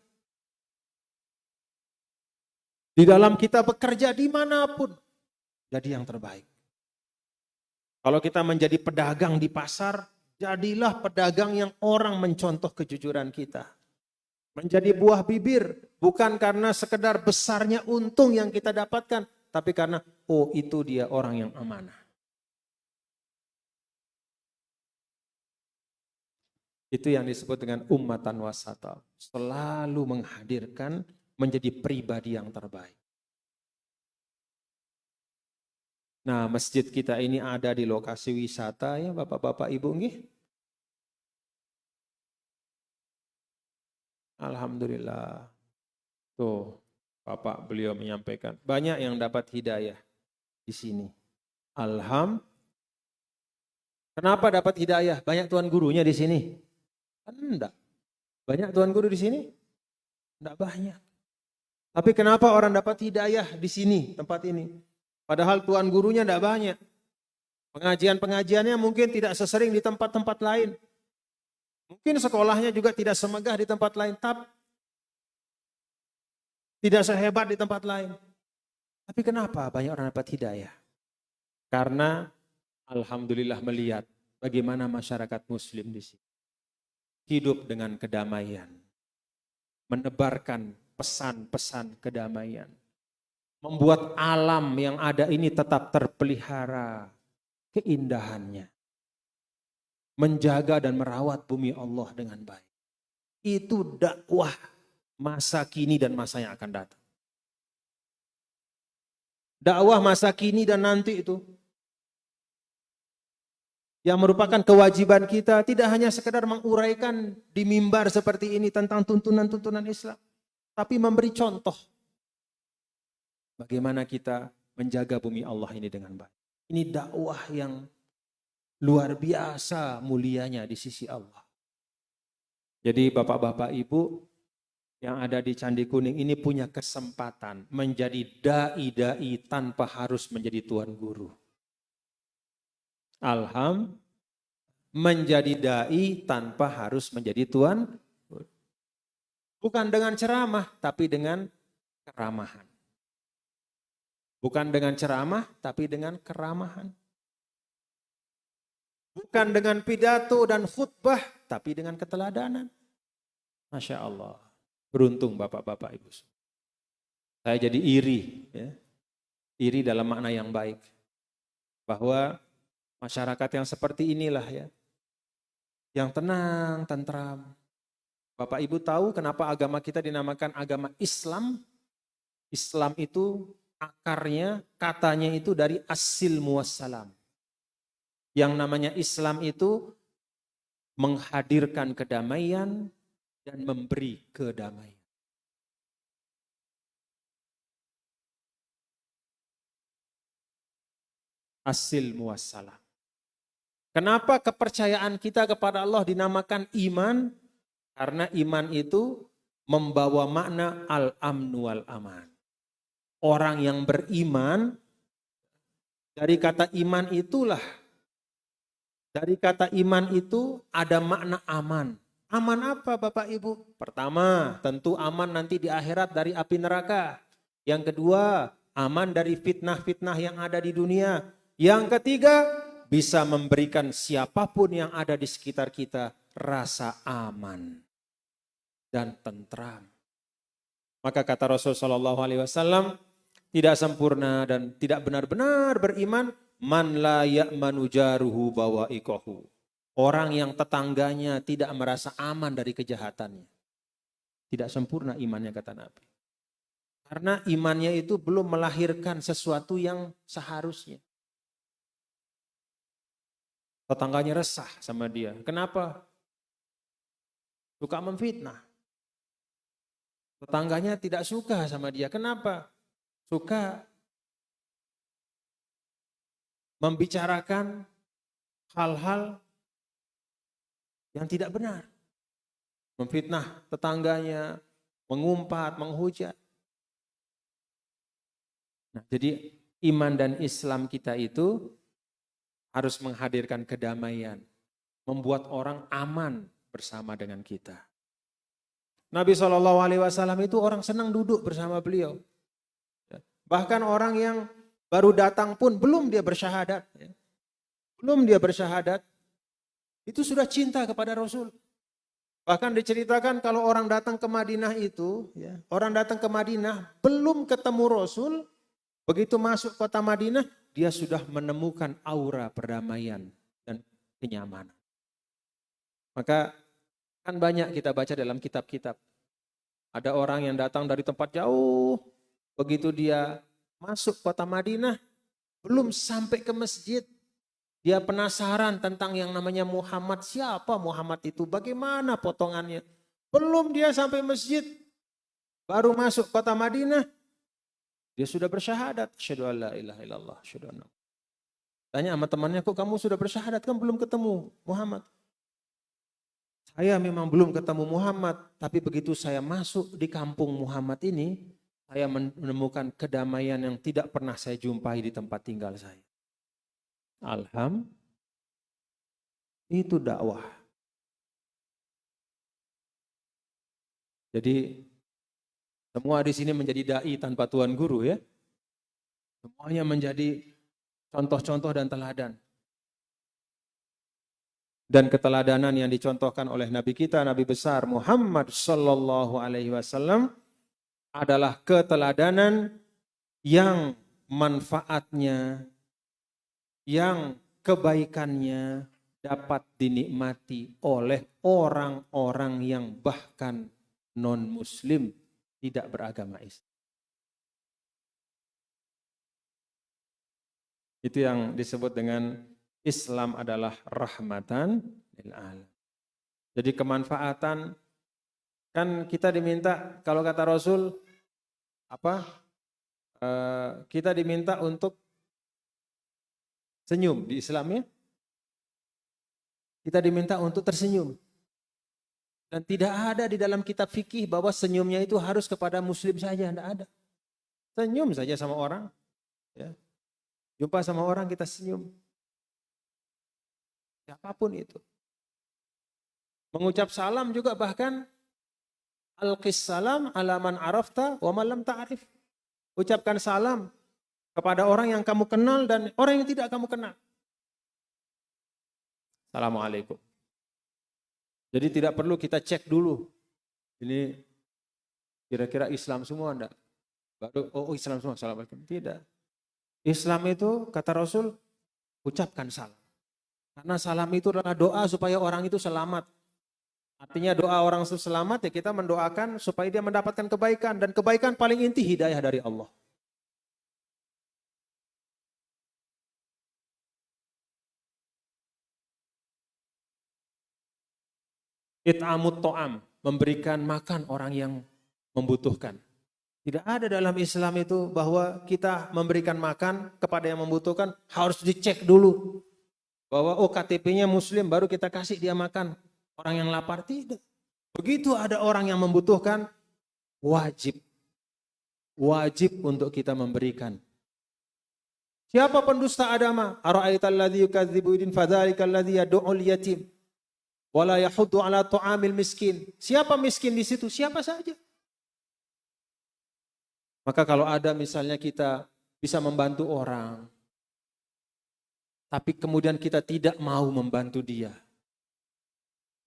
Di dalam kita bekerja dimanapun, jadi yang terbaik. Kalau kita menjadi pedagang di pasar, jadilah pedagang yang orang mencontoh kejujuran kita. Menjadi buah bibir, bukan karena sekedar besarnya untung yang kita dapatkan, tapi karena, oh itu dia orang yang amanah. Itu yang disebut dengan ummatan wasata. Selalu menghadirkan menjadi pribadi yang terbaik. Nah, masjid kita ini ada di lokasi wisata ya Bapak-bapak Ibu nggih. Alhamdulillah. Tuh, Bapak beliau menyampaikan banyak yang dapat hidayah di sini. Kenapa dapat hidayah? Banyak tuan gurunya di sini? Kan enggak. Banyak tuan guru di sini? Enggak banyak. Tapi kenapa orang dapat hidayah di sini, tempat ini? Padahal tuan gurunya enggak banyak. Pengajian-pengajiannya mungkin tidak sesering di tempat-tempat lain. Mungkin sekolahnya juga tidak semegah di tempat lain, tapi tidak sehebat di tempat lain. Tapi kenapa banyak orang dapat hidayah? Karena alhamdulillah melihat bagaimana masyarakat muslim di sini hidup dengan kedamaian, menebarkan pesan-pesan kedamaian, membuat alam yang ada ini tetap terpelihara keindahannya, menjaga dan merawat bumi Allah dengan baik. Itu dakwah masa kini dan masa yang akan datang. Dakwah masa kini dan nanti itu yang merupakan kewajiban kita tidak hanya sekedar menguraikan di mimbar seperti ini tentang tuntunan-tuntunan Islam, tapi memberi contoh bagaimana kita menjaga bumi Allah ini dengan baik. Ini dakwah yang luar biasa mulianya di sisi Allah. Jadi Bapak-bapak Ibu yang ada di Candi Kuning ini punya kesempatan menjadi dai-dai tanpa harus menjadi tuan guru. Menjadi dai tanpa harus menjadi tuan. Bukan dengan ceramah, tapi dengan keramahan. Bukan dengan ceramah, tapi dengan keramahan. Bukan dengan pidato dan khutbah, tapi dengan keteladanan. Masya Allah. Beruntung Bapak-bapak Ibu. Saya jadi iri. Ya. Iri dalam makna yang baik. Bahwa masyarakat yang seperti inilah ya. Yang tenang, tentram. Bapak Ibu tahu kenapa agama kita dinamakan agama Islam? Islam itu akarnya, katanya itu dari as-silmu wassalam. Yang namanya Islam itu menghadirkan kedamaian dan memberi kedamaian. As-silmu wassalam. Kenapa kepercayaan kita kepada Allah dinamakan iman? Karena iman itu membawa makna al-amnu wal-aman. Orang yang beriman, dari kata iman itulah, dari kata iman itu ada makna aman. Aman apa Bapak Ibu? Pertama, tentu aman nanti di akhirat dari api neraka. Yang kedua, aman dari fitnah-fitnah yang ada di dunia. Yang ketiga, bisa memberikan siapapun yang ada di sekitar kita rasa aman dan tentram. Maka kata Rasul Shallallahu Alaihi Wasallam, tidak sempurna dan tidak benar-benar beriman man la ya'manu jaruhu bawa'iqahu. Orang yang tetangganya tidak merasa aman dari kejahatannya. Tidak sempurna imannya kata Nabi. Karena imannya itu belum melahirkan sesuatu yang seharusnya. Tetangganya resah sama dia. Kenapa? Suka memfitnah. Tetangganya tidak suka sama dia. Kenapa? Suka membicarakan hal-hal yang tidak benar. Memfitnah tetangganya, mengumpat, menghujat. Nah, jadi iman dan Islam kita itu harus menghadirkan kedamaian, membuat orang aman bersama dengan kita. Nabi SAW itu orang senang duduk bersama beliau. Bahkan orang yang baru datang pun belum dia bersyahadat. Belum dia bersyahadat, itu sudah cinta kepada Rasul. Bahkan diceritakan kalau orang datang ke Madinah itu, orang datang ke Madinah belum ketemu Rasul, begitu masuk kota Madinah, dia sudah menemukan aura perdamaian dan kenyamanan. Maka kan banyak kita baca dalam kitab-kitab. Ada orang yang datang dari tempat jauh, begitu dia masuk kota Madinah, belum sampai ke masjid, dia penasaran tentang yang namanya Muhammad. Siapa Muhammad itu? Bagaimana potongannya? Belum dia sampai masjid, baru masuk kota Madinah, dia sudah bersyahadat. Asyhadu an la ilaha illallah. Tanya sama temannya, kok kamu sudah bersyahadat? Kan belum ketemu Muhammad. Saya memang belum ketemu Muhammad, tapi begitu saya masuk di kampung Muhammad ini, saya menemukan kedamaian yang tidak pernah saya jumpai di tempat tinggal saya. Alhamdulillah, itu dakwah. Jadi semua di sini menjadi dai tanpa tuan guru ya. Semuanya menjadi contoh-contoh dan teladan. Dan keteladanan yang dicontohkan oleh Nabi kita, Nabi besar Muhammad Sallallahu Alaihi Wasallam adalah keteladanan yang manfaatnya, yang kebaikannya dapat dinikmati oleh orang-orang yang bahkan non-muslim, tidak beragama Islam. Itu yang disebut dengan Islam adalah rahmatan lil alamin. Jadi kemanfaatan, kan kita diminta, kalau kata Rasul, kita diminta untuk senyum di Islam ya. Kita diminta untuk tersenyum. Dan tidak ada di dalam kitab fikih bahwa senyumnya itu harus kepada muslim saja, tidak ada. Senyum saja sama orang. Ya. Jumpa sama orang kita senyum. Siapapun itu. Mengucap salam juga bahkan alqis salam ala man arafta wa man lam ta'rif. Ucapkan salam kepada orang yang kamu kenal dan orang yang tidak kamu kenal. Assalamualaikum. Jadi tidak perlu kita cek dulu. Ini kira-kira Islam semua enggak? Baru Islam semua, assalamualaikum. Tidak. Islam itu kata Rasul ucapkan salam. Karena salam itu adalah doa supaya orang itu selamat. Artinya doa orang selamat ya kita mendoakan supaya dia mendapatkan kebaikan. Dan kebaikan paling inti hidayah dari Allah. It'amut to'am, memberikan makan orang yang membutuhkan. Tidak ada dalam Islam itu bahwa kita memberikan makan kepada yang membutuhkan harus dicek dulu. Bahwa KTP-nya Muslim baru kita kasih dia makan. Orang yang lapar tidak. Begitu ada orang yang membutuhkan, wajib. Wajib untuk kita memberikan. Siapa pendusta agama? Ara'aital ladzi yukadzibu bidin fadzalikal ladzi yad'ul yatim wala yahuddu ala ta'amil miskin. Siapa miskin di situ? Siapa saja. Maka kalau ada misalnya kita bisa membantu orang, tapi kemudian kita tidak mau membantu dia.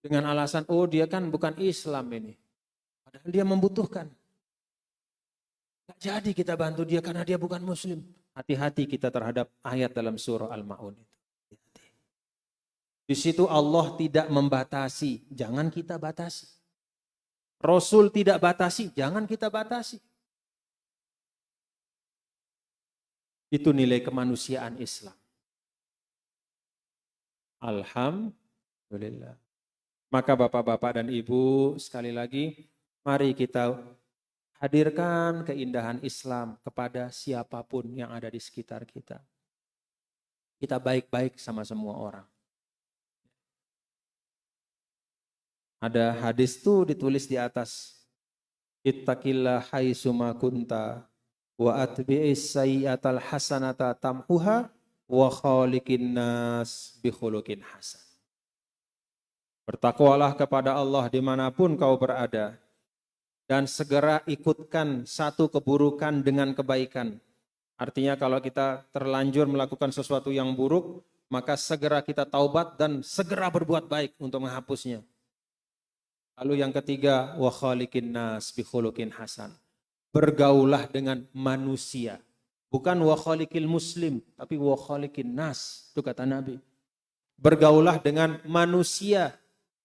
Dengan alasan, dia kan bukan Islam ini. Padahal dia membutuhkan. Gak jadi kita bantu dia karena dia bukan Muslim. Hati-hati kita terhadap ayat dalam surah Al-Ma'un itu. Di situ Allah tidak membatasi, jangan kita batasi. Rasul tidak batasi, jangan kita batasi. Itu nilai kemanusiaan Islam. Alhamdulillah. Maka bapak-bapak dan ibu, sekali lagi, mari kita hadirkan keindahan Islam kepada siapapun yang ada di sekitar kita. Kita baik-baik sama semua orang. Ada hadis tuh ditulis di atas. Ittaqillah haitsuma kunta wa atbi'is sayyi'atal hasanata tamhuha wa khaliqin nas bi khuluqin hasan. Bertakwalah kepada Allah dimanapun kau berada dan segera ikutkan satu keburukan dengan kebaikan. Artinya kalau kita terlanjur melakukan sesuatu yang buruk, maka segera kita taubat dan segera berbuat baik untuk menghapusnya. Lalu yang ketiga, wa khaliqin nas bi khuluqin hasan. Bergaulah dengan manusia. Bukan wa khaliqil muslim, tapi wa khaliqin nas, itu kata Nabi. Bergaulah dengan manusia,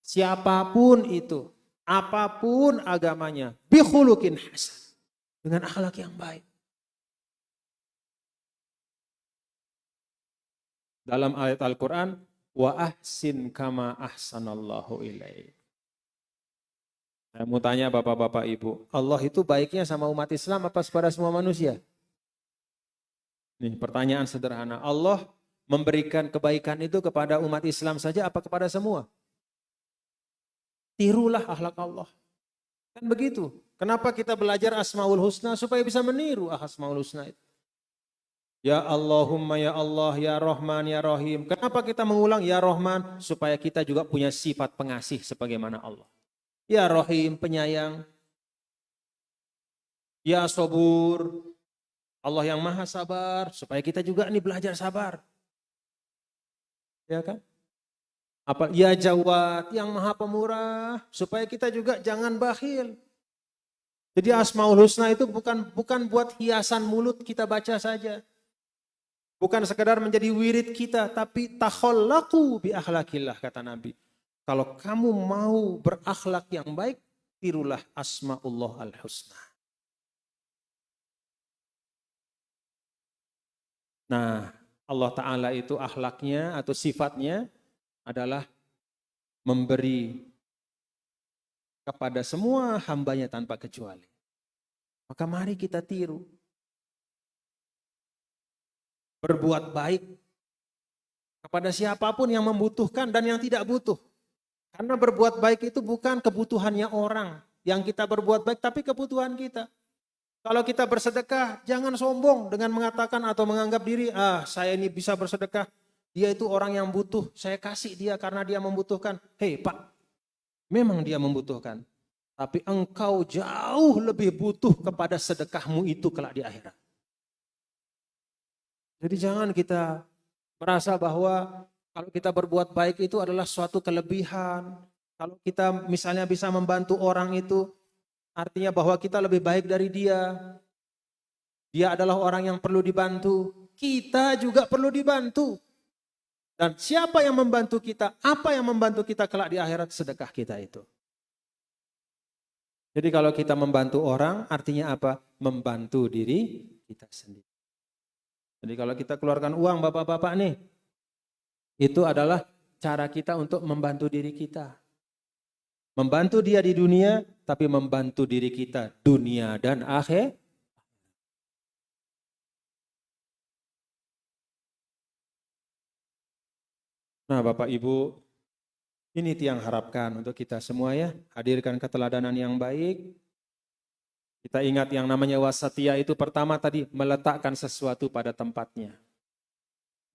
siapapun itu, apapun agamanya, bi khuluqin hasan. Dengan akhlak yang baik. Dalam ayat Al-Quran, wa ahsin kama ahsanallahu ilaik. Saya mau tanya bapak-bapak ibu, Allah itu baiknya sama umat Islam apa kepada semua manusia? Nih pertanyaan sederhana, Allah memberikan kebaikan itu kepada umat Islam saja apa kepada semua? Tirulah akhlak Allah. Kan begitu. Kenapa kita belajar Asmaul Husna? Supaya bisa meniru Asmaul Husna itu. Ya Allahumma ya Allah, ya Rahman, ya Rahim. Kenapa kita mengulang ya Rahman? Supaya kita juga punya sifat pengasih sebagaimana Allah. Ya Rahim, penyayang. Ya Sobur, Allah yang maha sabar. Supaya kita juga nih belajar sabar. Ya kan? Ya Jawad, yang maha pemurah. Supaya kita juga jangan bakhil. Jadi Asmaul Husna itu bukan buat hiasan mulut kita baca saja. Bukan sekedar menjadi wirid kita, tapi takhallaqu bi akhlaqillah kata Nabi. Kalau kamu mau berakhlak yang baik, tirulah Asmaullah al-Husna. Nah, Allah Ta'ala itu akhlaknya atau sifatnya adalah memberi kepada semua hambanya tanpa kecuali. Maka mari kita tiru. Berbuat baik kepada siapapun yang membutuhkan dan yang tidak butuh. Karena berbuat baik itu bukan kebutuhannya orang. Yang kita berbuat baik tapi kebutuhan kita. Kalau kita bersedekah, jangan sombong dengan mengatakan atau menganggap diri, saya ini bisa bersedekah. Dia itu orang yang butuh, saya kasih dia karena dia membutuhkan. Hei Pak, memang dia membutuhkan. Tapi engkau jauh lebih butuh kepada sedekahmu itu kelak di akhirat. Jadi jangan kita merasa bahwa kalau kita berbuat baik itu adalah suatu kelebihan. Kalau kita misalnya bisa membantu orang itu, artinya bahwa kita lebih baik dari dia. Dia adalah orang yang perlu dibantu. Kita juga perlu dibantu. Dan siapa yang membantu kita, apa yang membantu kita kelak di akhirat, sedekah kita itu. Jadi kalau kita membantu orang, artinya apa? Membantu diri kita sendiri. Jadi kalau kita keluarkan uang bapak-bapak nih, itu adalah cara kita untuk membantu diri kita. Membantu dia di dunia, tapi membantu diri kita dunia dan akhir. Nah Bapak Ibu, ini yang harapkan untuk kita semua ya. Hadirkan keteladanan yang baik. Kita ingat yang namanya wasatiyah itu pertama tadi meletakkan sesuatu pada tempatnya.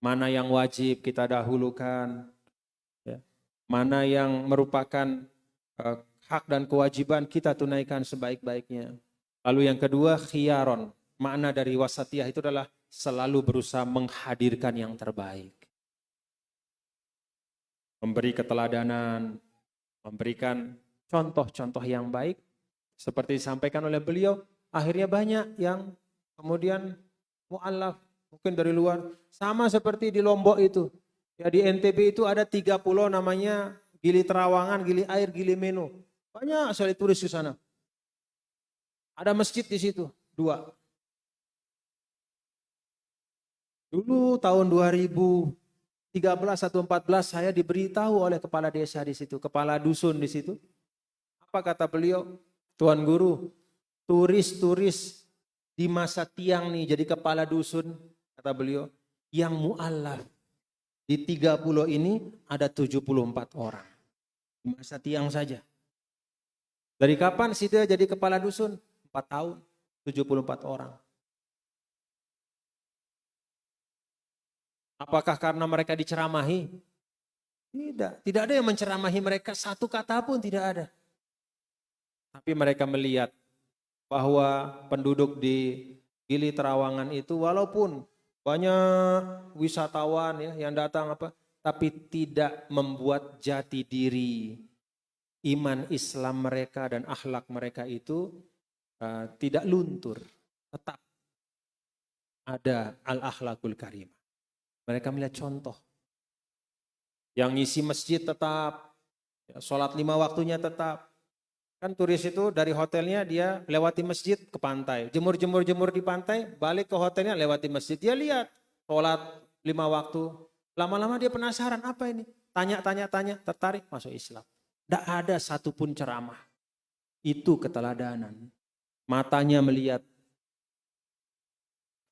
Mana yang wajib kita dahulukan. Ya. Mana yang merupakan hak dan kewajiban kita tunaikan sebaik-baiknya. Lalu yang kedua khiyaron. Makna dari wasatiyah itu adalah selalu berusaha menghadirkan yang terbaik. Memberi keteladanan, memberikan contoh-contoh yang baik. Seperti disampaikan oleh beliau, akhirnya banyak yang kemudian mu'allaf, mungkin dari luar. Sama seperti di Lombok itu. Ya di NTB itu ada 3 pulau namanya Gili Terawangan, Gili Air, Gili Meno. Banyak sekali turis di sana. Ada masjid di situ, 2. Dulu tahun 2013 atau 14 saya diberitahu oleh kepala desa di situ, kepala dusun di situ. Apa kata beliau? Tuan Guru, turis-turis di masa tiang nih jadi kepala dusun, kata beliau, yang mu'allaf. Di 3 pulau ini ada 74 orang. Di masa tiang saja. Dari kapan sih dia jadi kepala dusun? 4 tahun, 74 orang. Apakah karena mereka diceramahi? Tidak, tidak ada yang menceramahi mereka, satu kata pun tidak ada. Tapi mereka melihat bahwa penduduk di Gili Terawangan itu walaupun banyak wisatawan ya yang datang tapi tidak membuat jati diri iman Islam mereka dan akhlak mereka itu tidak luntur, tetap ada al-akhlakul karimah. Mereka melihat contoh. Yang ngisi masjid tetap, sholat 5 waktunya tetap. Kan turis itu dari hotelnya dia lewati masjid ke pantai. Jemur di pantai, balik ke hotelnya lewati masjid. Dia lihat, sholat 5 waktu. Lama-lama dia penasaran, apa ini? Tanya, tertarik masuk Islam. Tidak ada satupun ceramah. Itu keteladanan. Matanya melihat.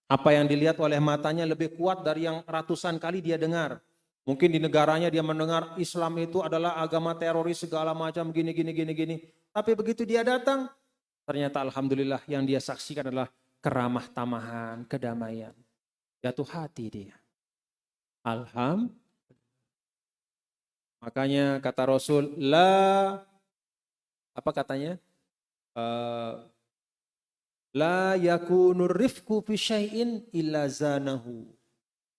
Apa yang dilihat oleh matanya lebih kuat dari yang ratusan kali dia dengar. Mungkin di negaranya dia mendengar Islam itu adalah agama teroris segala macam gini. Tapi begitu dia datang, ternyata alhamdulillah yang dia saksikan adalah keramah tamahan, kedamaian. Jatuh hati dia. Alhamdulillah. Makanya kata Rasul, apa katanya? La yakunur rifku fi syai'in illa zanahu.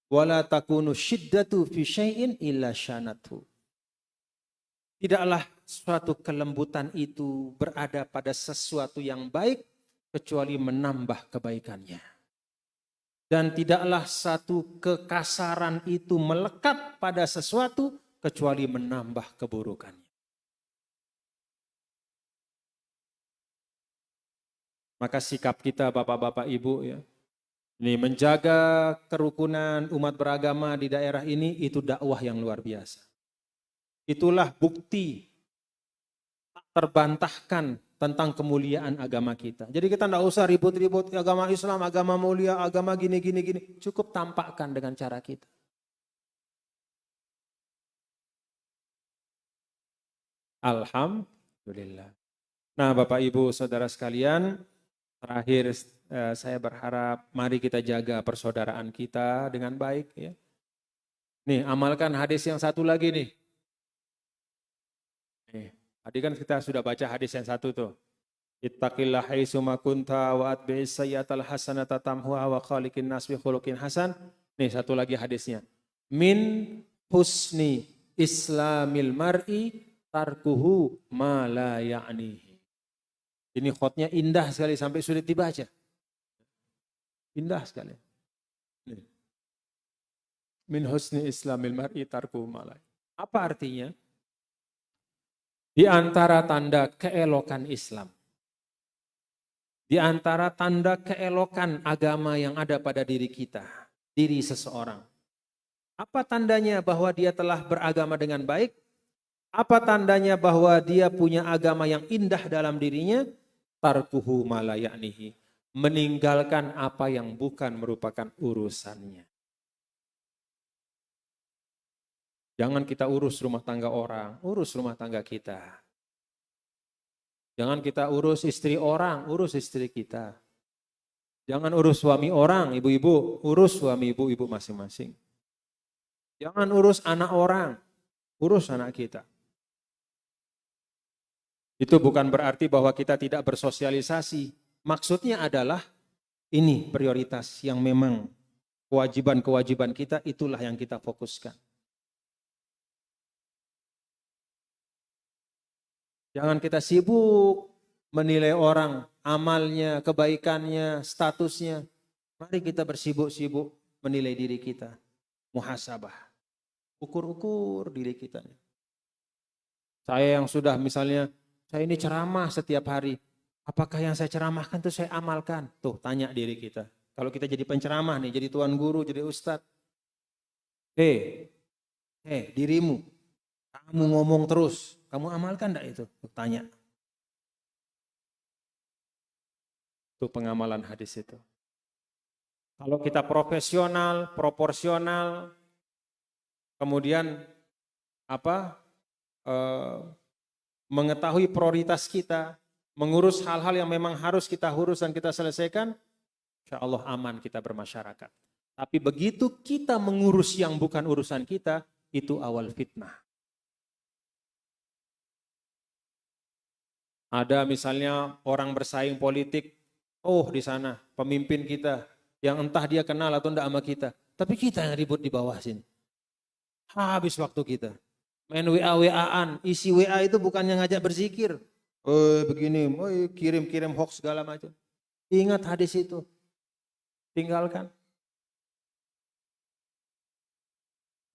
Wala takunu syiddatu fi syai'in illa syanathu. Tidaklah suatu kelembutan itu berada pada sesuatu yang baik kecuali menambah kebaikannya. Dan tidaklah satu kekasaran itu melekat pada sesuatu kecuali menambah keburukannya. Maka sikap kita bapak-bapak ibu ya, ini menjaga kerukunan umat beragama di daerah ini itu dakwah yang luar biasa. Itulah bukti tak terbantahkan tentang kemuliaan agama kita. Jadi kita tidak usah ribut-ribut agama Islam, agama mulia, agama gini. Cukup tampakkan dengan cara kita. Alhamdulillah. Nah Bapak Ibu Saudara sekalian, terakhir saya berharap mari kita jaga persaudaraan kita dengan baik ya. Nih amalkan hadis yang satu lagi nih. Tadi kan kita sudah baca hadis yang satu tuh. Ittaqillah haitsu ma kunta wa atbi'is sayyi'atal hasanata tamhuha wa khaliqin nas bi khuluqin hasan. Nih satu lagi hadisnya. Min husni islamil mar'i tarkuhu ma la ya'nihi. Ini khotnya indah sekali sampai sulit dibaca. Indah sekali. Min husni islamil mar'i tarkuhu ma la ya'nihi. Apa artinya? Di antara tanda keelokan Islam. Di antara tanda keelokan agama yang ada pada diri kita, diri seseorang. Apa tandanya bahwa dia telah beragama dengan baik? Apa tandanya bahwa dia punya agama yang indah dalam dirinya? Tarkuhu ma la ya'nihi. Meninggalkan apa yang bukan merupakan urusannya. Jangan kita urus rumah tangga orang, urus rumah tangga kita. Jangan kita urus istri orang, urus istri kita. Jangan urus suami orang, ibu-ibu, urus suami ibu-ibu masing-masing. Jangan urus anak orang, urus anak kita. Itu bukan berarti bahwa kita tidak bersosialisasi. Maksudnya adalah ini prioritas yang memang kewajiban-kewajiban kita, itulah yang kita fokuskan. Jangan kita sibuk menilai orang, amalnya, kebaikannya, statusnya. Mari kita bersibuk-sibuk menilai diri kita. Muhasabah. Ukur-ukur diri kita. Saya yang sudah misalnya, saya ini ceramah setiap hari. Apakah yang saya ceramahkan itu saya amalkan? Tuh tanya diri kita. Kalau kita jadi penceramah nih, jadi tuan guru, jadi ustadz. Dirimu. Kamu ngomong terus. Kamu amalkan enggak itu? Tuh, tanya. Itu pengamalan hadis itu. Kalau kita profesional, proporsional, kemudian mengetahui prioritas kita, mengurus hal-hal yang memang harus kita urus dan kita selesaikan, insya Allah aman kita bermasyarakat. Tapi begitu kita mengurus yang bukan urusan kita, itu awal fitnah. Ada misalnya orang bersaing politik, di sana pemimpin kita yang entah dia kenal atau enggak sama kita, tapi kita yang ribut di bawah sini. Habis waktu kita. Main WA-WA-an, isi WA itu bukannya ngajak berzikir. Begini, kirim-kirim hoax segala macam. Ingat hadis itu. Tinggalkan.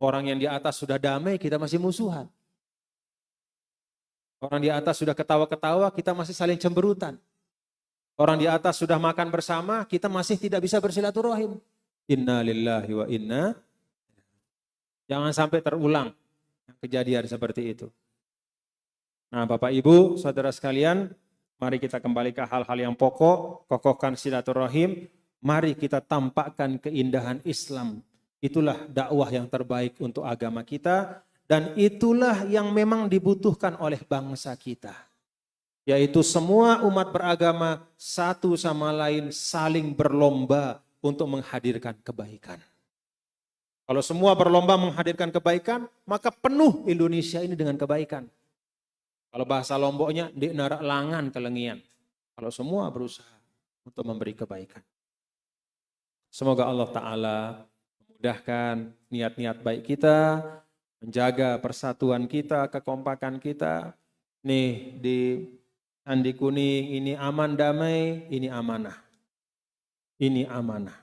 Orang yang di atas sudah damai, kita masih musuhan. Orang di atas sudah ketawa-ketawa, kita masih saling cemberutan. Orang di atas sudah makan bersama, kita masih tidak bisa bersilaturahim. Inna lillahi wa inna. Jangan sampai terulang kejadian seperti itu. Nah, Bapak Ibu, saudara sekalian, mari kita kembali ke hal-hal yang pokok, kokohkan silaturahim, mari kita tampakkan keindahan Islam. Itulah dakwah yang terbaik untuk agama kita, dan itulah yang memang dibutuhkan oleh bangsa kita. Yaitu semua umat beragama satu sama lain saling berlomba untuk menghadirkan kebaikan. Kalau semua berlomba menghadirkan kebaikan, maka penuh Indonesia ini dengan kebaikan. Kalau bahasa Lomboknya, di narak langan kelengian. Kalau semua berusaha untuk memberi kebaikan. Semoga Allah Ta'ala memudahkan niat-niat baik kita, menjaga persatuan kita, kekompakan kita. Nih di Candi Kuning ini aman damai, ini amanah. Ini amanah.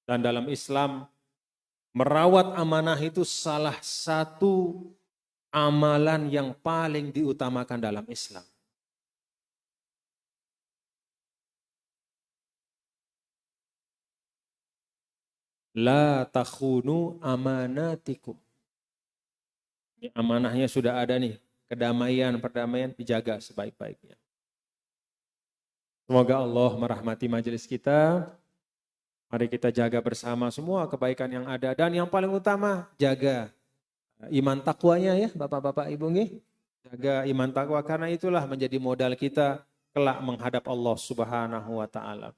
Dan dalam Islam, merawat amanah itu salah satu amalan yang paling diutamakan dalam Islam. La takhunu amanatikum. Amanahnya sudah ada nih. Kedamaian, perdamaian dijaga sebaik-baiknya. Semoga Allah merahmati majelis kita. Mari kita jaga bersama semua kebaikan yang ada. Dan yang paling utama, jaga iman takwanya ya Bapak-Bapak Ibu nih. Jaga iman takwa karena itulah menjadi modal kita kelak menghadap Allah Subhanahu wa Ta'ala.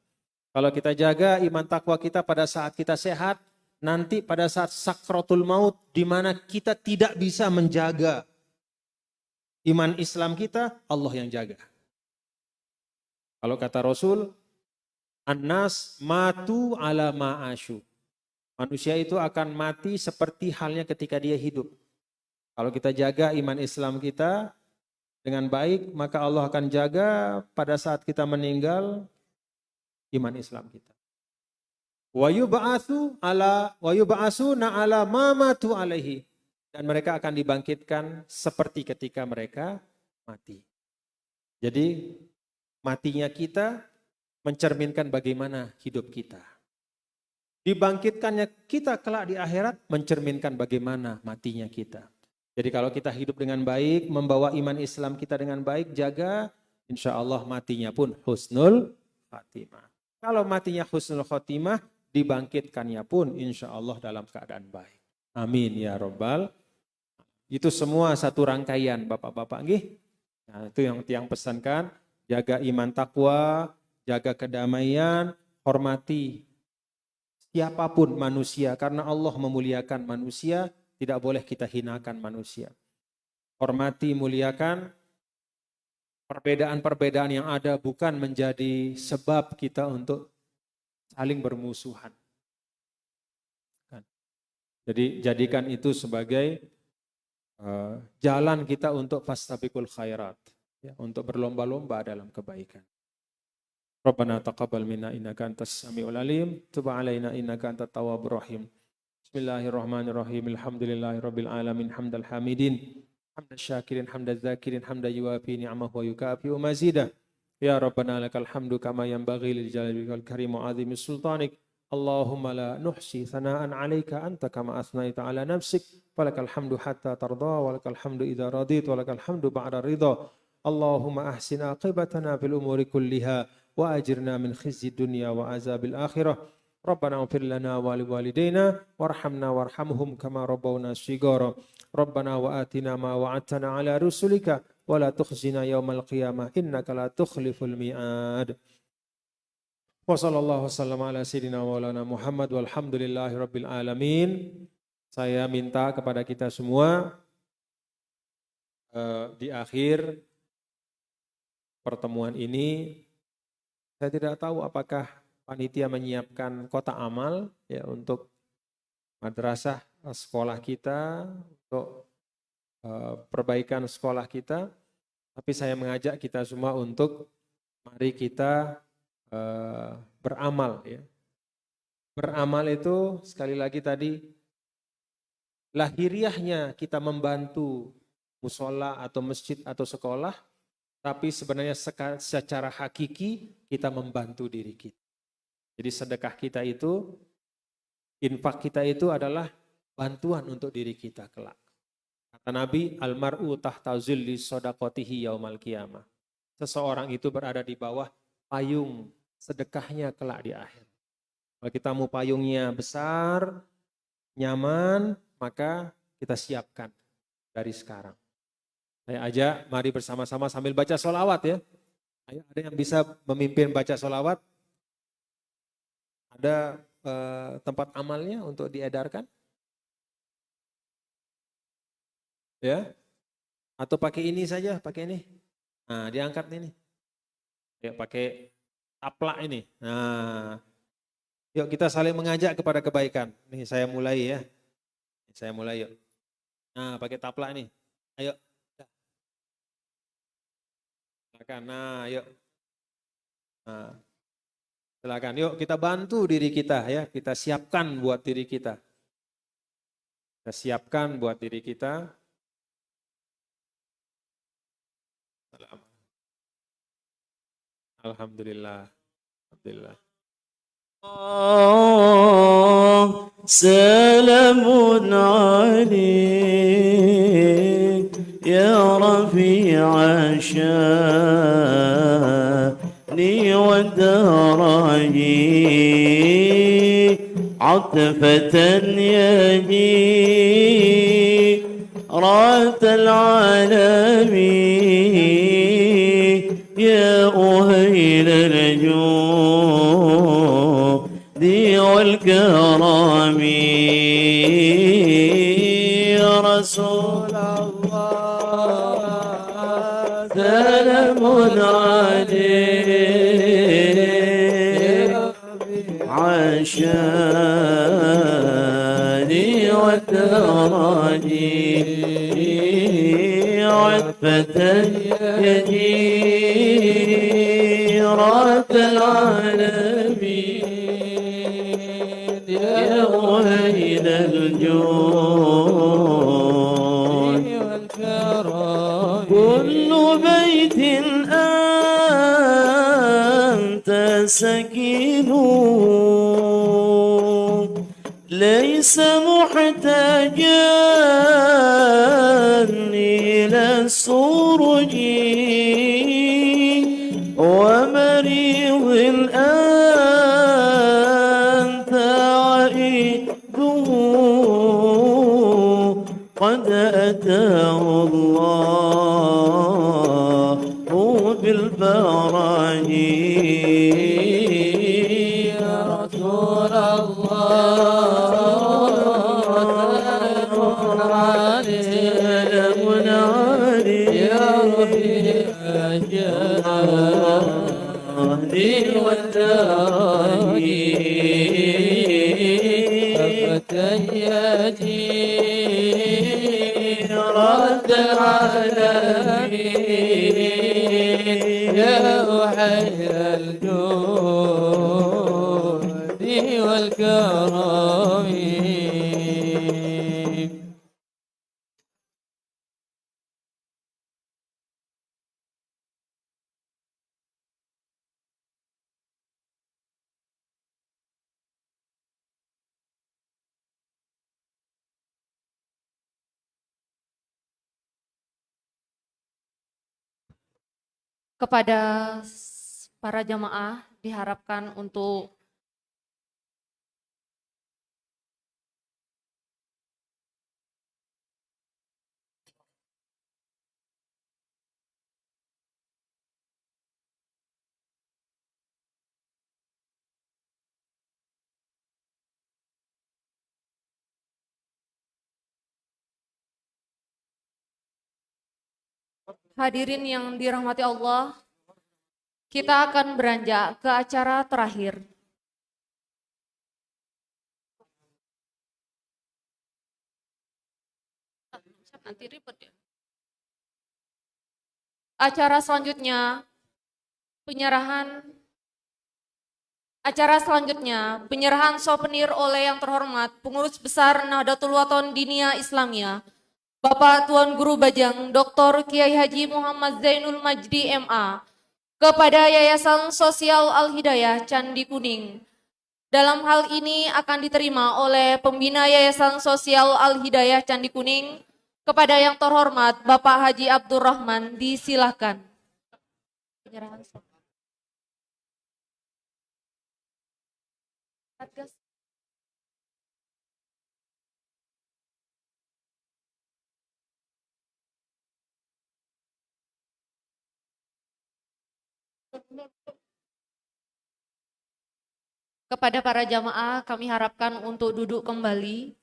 Kalau kita jaga iman takwa kita pada saat kita sehat, nanti pada saat sakratul maut di mana kita tidak bisa menjaga iman Islam kita, Allah yang jaga. Kalau kata Rasul, An-nas matu ala ma'asyu. Manusia itu akan mati seperti halnya ketika dia hidup. Kalau kita jaga iman Islam kita dengan baik, maka Allah akan jaga pada saat kita meninggal iman Islam kita. Wa yub'asuna ala ma matu alaihi. Dan mereka akan dibangkitkan seperti ketika mereka mati. Jadi matinya kita mencerminkan bagaimana hidup kita. Dibangkitkannya kita kelak di akhirat mencerminkan bagaimana matinya kita. Jadi kalau kita hidup dengan baik, membawa iman Islam kita dengan baik, jaga, insya Allah matinya pun husnul khatimah. Kalau matinya husnul khatimah, dibangkitkannya pun insya Allah dalam keadaan baik. Amin ya Rabbal. Itu semua satu rangkaian Bapak-Bapak. Nah, itu yang pesankan, jaga iman takwa, jaga kedamaian, hormati siapapun manusia, karena Allah memuliakan manusia, tidak boleh kita hinakan manusia. Hormati, muliakan, perbedaan-perbedaan yang ada bukan menjadi sebab kita untuk saling bermusuhan. Jadi jadikan itu sebagai jalan kita untuk fastabiqul khairat, ya, untuk berlomba-lomba dalam kebaikan. Rabbana taqabbal minna innaka antas samiul alim, tub alaina innaka antat tawwabur rahim. Bismillahirrahmanirrahim. Alhamdulillahirabbil alamin hamdal hamidin, hamdaz syakirin, hamdaz zakirin, hamda yuwafi ni'amahu wa yukafi mazidah. Ya Rabbana lakal hamdu kama yanbaghi lil jalali wal karim wa azimi sultanik. Allahumma la nuhsi thana'an 'alaika anta kama asnaita 'ala nafsik. Walakal hamdu hatta tarda, walakal hamdu idza radit, walakal hamdu ba'da ridha. Allahumma ahsin aqibatana fil umuri kulliha wa ajirna min khizyi dunya wa azabil akhirah. Rabbana ighfir lana wa liwalidayna warhamna warhamhum kama rabbawna shighara. Rabbana wa atina ma wa'adtana ala rusulika wa la tukhzina yawmal qiyamah innaka la tukhliful mi'ad. Wa sallallahu wasallam ala sayyidina maulana Muhammad walhamdulillahi rabbil alamin. Saya minta kepada kita semua di akhir pertemuan ini, saya tidak tahu apakah panitia menyiapkan kotak amal ya untuk madrasah sekolah kita, untuk perbaikan sekolah kita. Tapi saya mengajak kita semua untuk mari kita beramal ya. Beramal itu sekali lagi tadi lahiriahnya kita membantu musola atau masjid atau sekolah, tapi sebenarnya secara hakiki kita membantu diri kita. Jadi sedekah kita itu, infak kita itu adalah bantuan untuk diri kita kelak. Kata Nabi, almar'u tahta zilli shadaqatihi yaumal qiyamah. Seseorang itu berada di bawah payung sedekahnya kelak di akhir. Kalau kita mau payungnya besar, nyaman, maka kita siapkan dari sekarang. Saya ajak, mari bersama-sama sambil baca sholawat ya. Ayo, ada yang bisa memimpin baca sholawat? Ada tempat amalnya untuk diedarkan? Ya? Atau pakai ini saja, pakai ini. Nah, diangkat ini. Ya, pakai taplak ini. Nah, yuk kita saling mengajak kepada kebaikan. Nih saya mulai ya. Saya mulai yuk. Nah, pakai taplak ini. Ayo. Silakan. Nah, yuk. Nah, silakan. Yuk kita bantu diri kita ya. Kita siapkan buat diri kita. Kita siapkan buat diri kita. Alhamdulillah. Alhamdulillah. سلام عليك يا رفيع شاني ودرجي عطفة يجي رات العالمين يا أهيل الجود والكرم يا رسول الله سلام عليك عشاني وتراجي عتبة يجيرات العالمين يا ويل الجود والكرم كل بيت سكين ليس محتاجا إلى السرج ومريض أنت عائده قد أتاه الله بالبراهين يا رسول الله سلام عليك يا رفيق الجهاد والدارين فتياتي رد العالمين يا أحيي الجود والكرم. Kepada para jamaah diharapkan untuk hadirin yang dirahmati Allah, kita akan beranjak ke acara terakhir. Nanti ribet ya. Acara selanjutnya penyerahan souvenir oleh yang terhormat Pengurus Besar Nahdlatul Wathon Diniyah Islamiyah Bapak Tuan Guru Bajang Dr. Kiai Haji Muhammad Zainul Majdi MA kepada Yayasan Sosial Al-Hidayah Candi Kuning. Dalam hal ini akan diterima oleh pembina Yayasan Sosial Al-Hidayah Candi Kuning. Kepada yang terhormat Bapak Haji Abdurrahman, disilahkan. Kepada para jamaah kami harapkan untuk duduk kembali.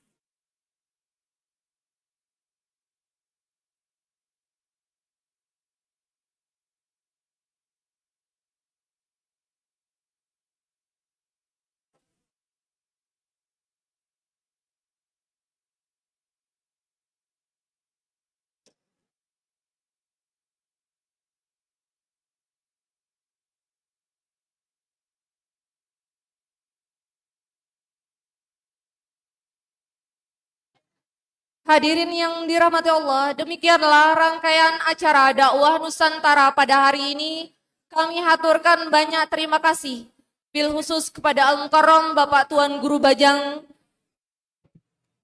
Hadirin yang dirahmati Allah, demikianlah rangkaian acara dakwah Nusantara pada hari ini. Kami haturkan banyak terima kasih. Bil khusus kepada Al-Mukarram Bapak Tuan Guru Bajang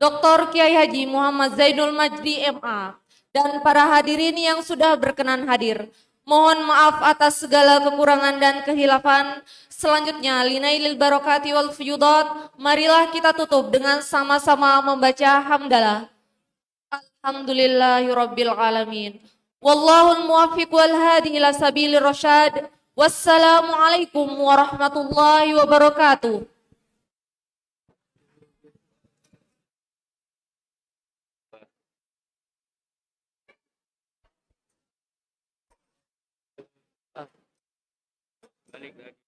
Dr. Kiai Haji Muhammad Zainul Majdi MA dan para hadirin yang sudah berkenan hadir. Mohon maaf atas segala kekurangan dan kehilafan. Selanjutnya, linailil barokati wal fuyudat. Marilah kita tutup dengan sama-sama membaca hamdalah. Alhamdulillahirabbil alamin. Wallahul muwaffiq wal hadi ila sabilir rasyad. Wassalamualaikum warahmatullahi wabarakatuh. Balik lagi.